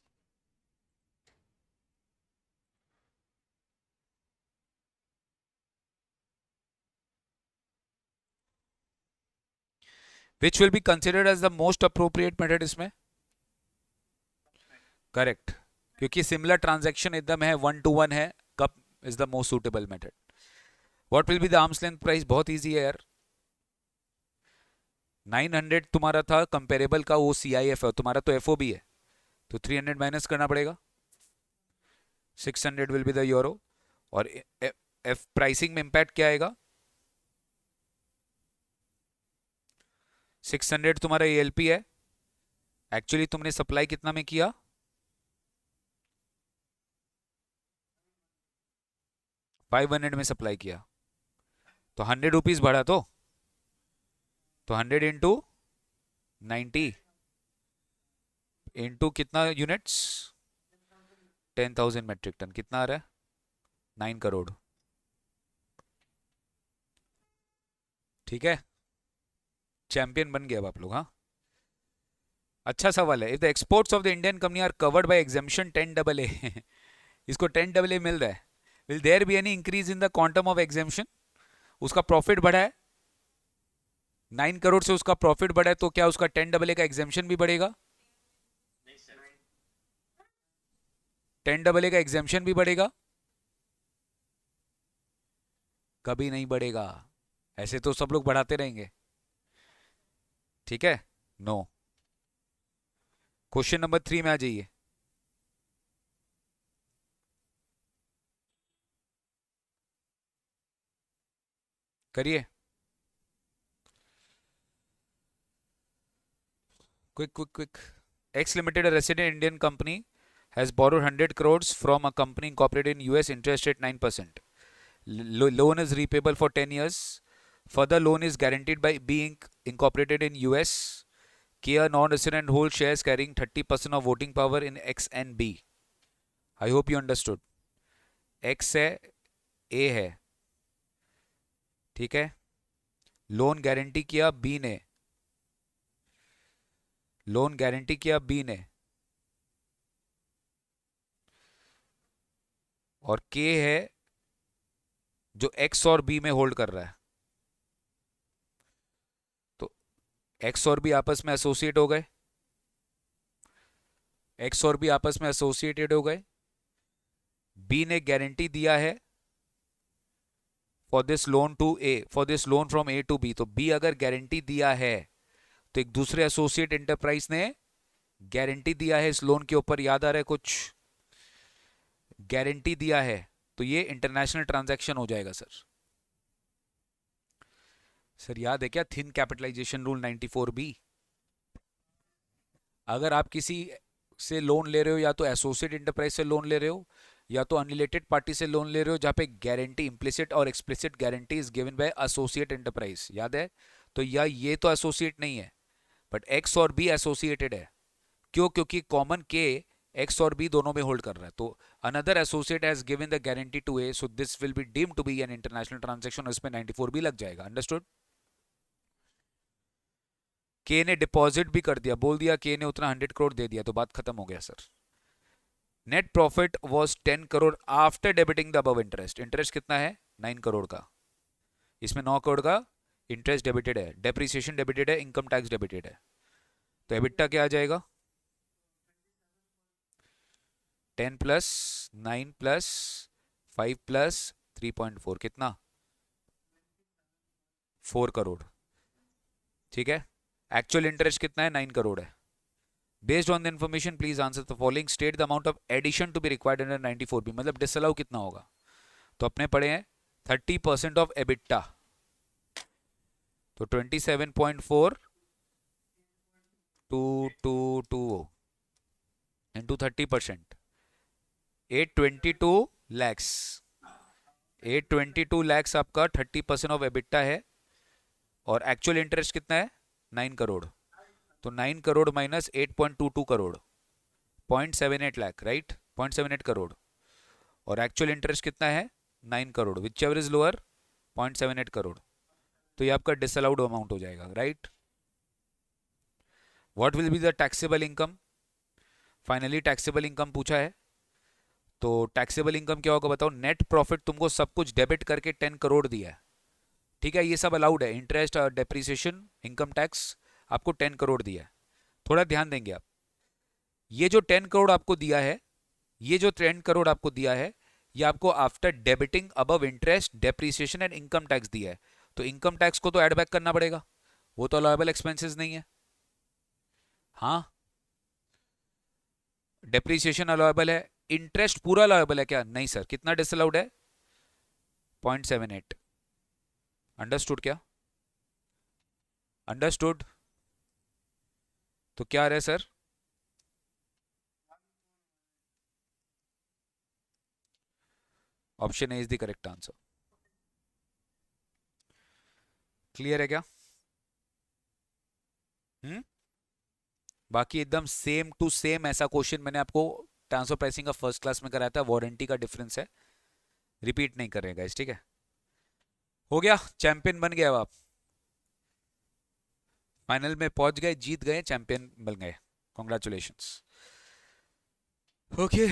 Which will be considered as the most appropriate method इसमें? करेक्ट, क्योंकि सिमिलर ट्रांजैक्शन एकदम है, 1 to 1 है, कब is the most suitable method. What will be the arms length price? बहुत easy है यार। 900 तुम्हारा था कंपेरेबल का, वो सीआईएफ है, तुम्हारा तो एफओबी है, तो 300 माइनस करना पड़ेगा। 600 विल बी द यूरो, और एफ प्राइसिंग में इंपैक्ट क्या आएगा? 600 तुम्हारा एएलपी है, एक्चुअली तुमने सप्लाई कितना में किया, 500 में सप्लाई किया, तो 100 रुपीज बढ़ा, तो 100 इंटू 90 इंटू कितना यूनिट्स, 10,000 मेट्रिक टन, कितना आ रहा है, 9 करोड़। ठीक है, चैंपियन बन गए अब आप लोग। हाँ, अच्छा सवाल है। If the exports of the Indian company are covered by exemption 10AA इसको 10AA मिल रहा है, will there be any increase in the quantum of exemption? उसका प्रॉफिट बढ़ा है, 9 करोड़ से उसका प्रॉफिट बढ़ा है, तो क्या उसका 10AA का एग्जामिशन भी बढ़ेगा? 10AA का एग्जेम्पशन भी बढ़ेगा? कभी नहीं बढ़ेगा, ऐसे तो सब लोग बढ़ाते रहेंगे। ठीक है, नो। क्वेश्चन नंबर 3 में आ जाइए। करिए, quick quick quick. X Limited, a resident Indian company, has borrowed 100 crores from a company incorporated in US, interest rate 9%. Loan is repayable for 10 years. Further, loan is guaranteed by being incorporated in US. Kia non-resident holds shares carrying 30% of voting power in X and B. I hope you understood. X है, A है, ठीक है। Loan guarantee किया B ने, loan guarantee किया B ने, और K है जो X और B में होल्ड कर रहा है। तो X और B आपस में एसोसिएट हो गए, X और B आपस में एसोसिएटेड हो गए। B ने गारंटी दिया है for this loan to A, for this loan from A to B. तो B अगर गारंटी दिया है तो एक दूसरे एसोसिएट एंटरप्राइज ने गारंटी दिया है इस लोन के ऊपर। याद आ रहा है कुछ? गारंटी दिया है तो ये इंटरनेशनल ट्रांजैक्शन हो जाएगा सर। सर याद है क्या थिन कैपिटलाइजेशन रूल 94B? अगर आप किसी से लोन ले रहे हो, या तो एसोसिएट एंटरप्राइज से लोन ले रहे हो, या तो अनरिलेटेड पार्टी से लोन ले रहे हो, जहां पे गारंटी इम्प्लिसिट और explicit guarantee is given by associate enterprise, याद है? तो या ये तो एसोसिएट नहीं है, बट एक्स और बी एसोसिएटेड है। क्यों? क्योंकि कॉमन के एक्स और बी दोनों में होल्ड कर रहा है। तो another associate has given the guarantee to A, so this will be deemed to be an international transaction, इसमें 94B लग जाएगा। अंडरस्टूड? के ने डिपॉजिट भी कर दिया, बोल दिया के ने उतना 100 करोड़ दे दिया, तो बात खत्म हो गया sir. Net profit was 10 crore after debiting the above interest. Interest कितना है? 9 करोड़ का। इसमें 9 करोड़ का इंटरेस्ट डेबिटेड है, डेप्रिसिएशन डेबिटेड है, इनकम टैक्स डेबिटेड है। तो एबिटा क्या आ जाएगा? 10 प्लस 9 प्लस 5 प्लस 3.4, कितना? 4 करोड़। ठीक है, एक्चुअल इंटरेस्ट कितना है? 9 करोड़ है। Based on the information please answer the following, state the amount of addition to be required under 94B। मतलब डिसअलाउ कितना होगा? तो अपने पढ़े हैं 30% ऑफ एबिटा, तो 27.4 2 इंटू 30%, 822 लैक्स। 822 लैक्स आपका 30% ऑफ एबिटा है, और एक्चुअल इंटरेस्ट कितना है? 9 करोड़। तो 9 करोड़ माइनस 8.22 करोड़, 0.78 लाख, राइट? 0.78 करोड़। और एक्चुअल इंटरेस्ट कितना है? 9 crore, which ever is lower, 0.78 crore. तो ये आपका डिसअलाउड अमाउंट हो जाएगा, right? What will be the taxable income? Finally taxable income पूछा है, तो टैक्सेबल इनकम क्या होगा बताओ? नेट प्रॉफिट तुमको सब कुछ डेबिट करके 10 करोड़ दिया है, ठीक है, ये सब अलाउड है, इंटरेस्ट, डेप्रिसिएशन, इनकम टैक्स, आपको 10 करोड़ दिया है। थोड़ा ध्यान देंगे आप, ये जो 10 करोड़ आपको दिया है, ये जो 10 करोड़ आपको दिया है, ये आपको after debiting above interest, depreciation and income tax दिया है। तो इनकम टैक्स को तो ऐड बैक करना पड़ेगा, वो तो अलाउएबल एक्सपेंसेस नहीं है। हाँ, डेप्रिसिएशन अलाउएबल है, इंटरेस्ट पूरा अलाउएबल है क्या? नहीं सर। कितना डिसअलाउड है? 0.78। अंडरस्टूड क्या? अंडरस्टूड? तो क्या रहे sir? Option A is the correct answer. Clear है क्या? बाकी एकदम सेम टू सेम ऐसा क्वेश्चन मैंने आपको ट्रांसफर प्राइसिंग का फर्स्ट क्लास में कराया था, वारंटी का डिफरेंस है, रिपीट नहीं करेगा इस, ठीक है? हो गया, चैंपियन बन गया अब आप, फाइनल में पहुंच गए, जीत गए, चैंपियन बन गए, congratulations. Okay,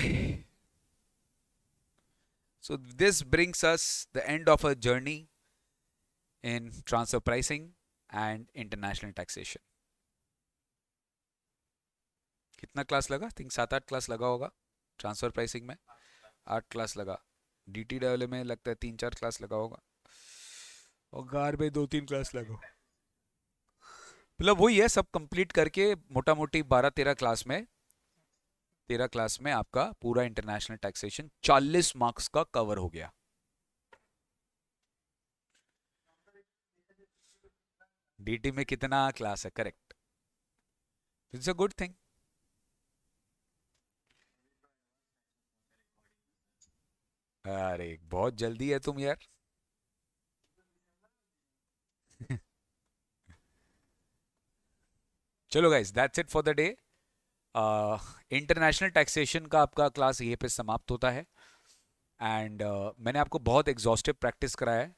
so this brings us the end of a journey in transfer pricing and international taxation. कितना क्लास लगा? थिंक 7-8 क्लास लगा होगा। ट्रांसफर प्राइसिंग में 8 क्लास लगा, DTW में लगता है 3-4 क्लास लगा होगा, और गार में 2-3 क्लास लगा। मतलब वही है, सब कंप्लीट करके मोटा मोटी 13 क्लास में आपका पूरा इंटरनेशनल टैक्सेशन 40 मार्क्स का कवर हो गया। DT में कितना क्लास है, correct, it's a good thing. अरे बहुत जल्दी है तुम यार। चलो guys, that's it for the day. International taxation का आपका क्लास ये पे समाप्त होता है। एंड मैंने आपको बहुत एग्जॉस्टिव प्रैक्टिस कराया है,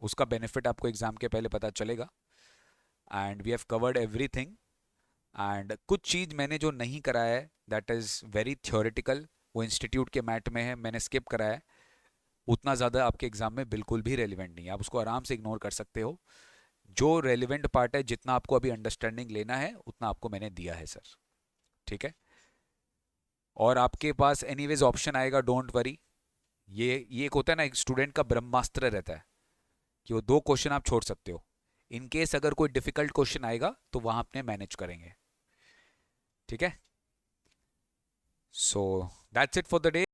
उसका बेनिफिट आपको एग्जाम के पहले पता चलेगा। And we have covered everything. And कुछ चीज़ मैंने जो नहीं कराया है दैट इज़ वेरी थियोरेटिकल, वो इंस्टीट्यूट के मैट में है, मैंने स्किप कराया है। उतना ज़्यादा आपके एग्जाम में बिल्कुल भी रेलिवेंट नहीं है, आप उसको आराम से इग्नोर कर सकते हो। जो रेलिवेंट पार्ट है, जितना आपको अभी अंडरस्टैंडिंग लेना है उतना आपको मैंने दिया है सर। ठीक है, और आपके पास एनीवेज ऑप्शन आएगा, डोंट वरी। ये एक होता है ना, एक स्टूडेंट का ब्रह्मास्त्र रहता है कि वो 2 क्वेश्चन आप छोड़ सकते हो। इन केस अगर कोई डिफिकल्ट क्वेश्चन आएगा तो वहां अपने मैनेज करेंगे। ठीक है, so that's it for the day.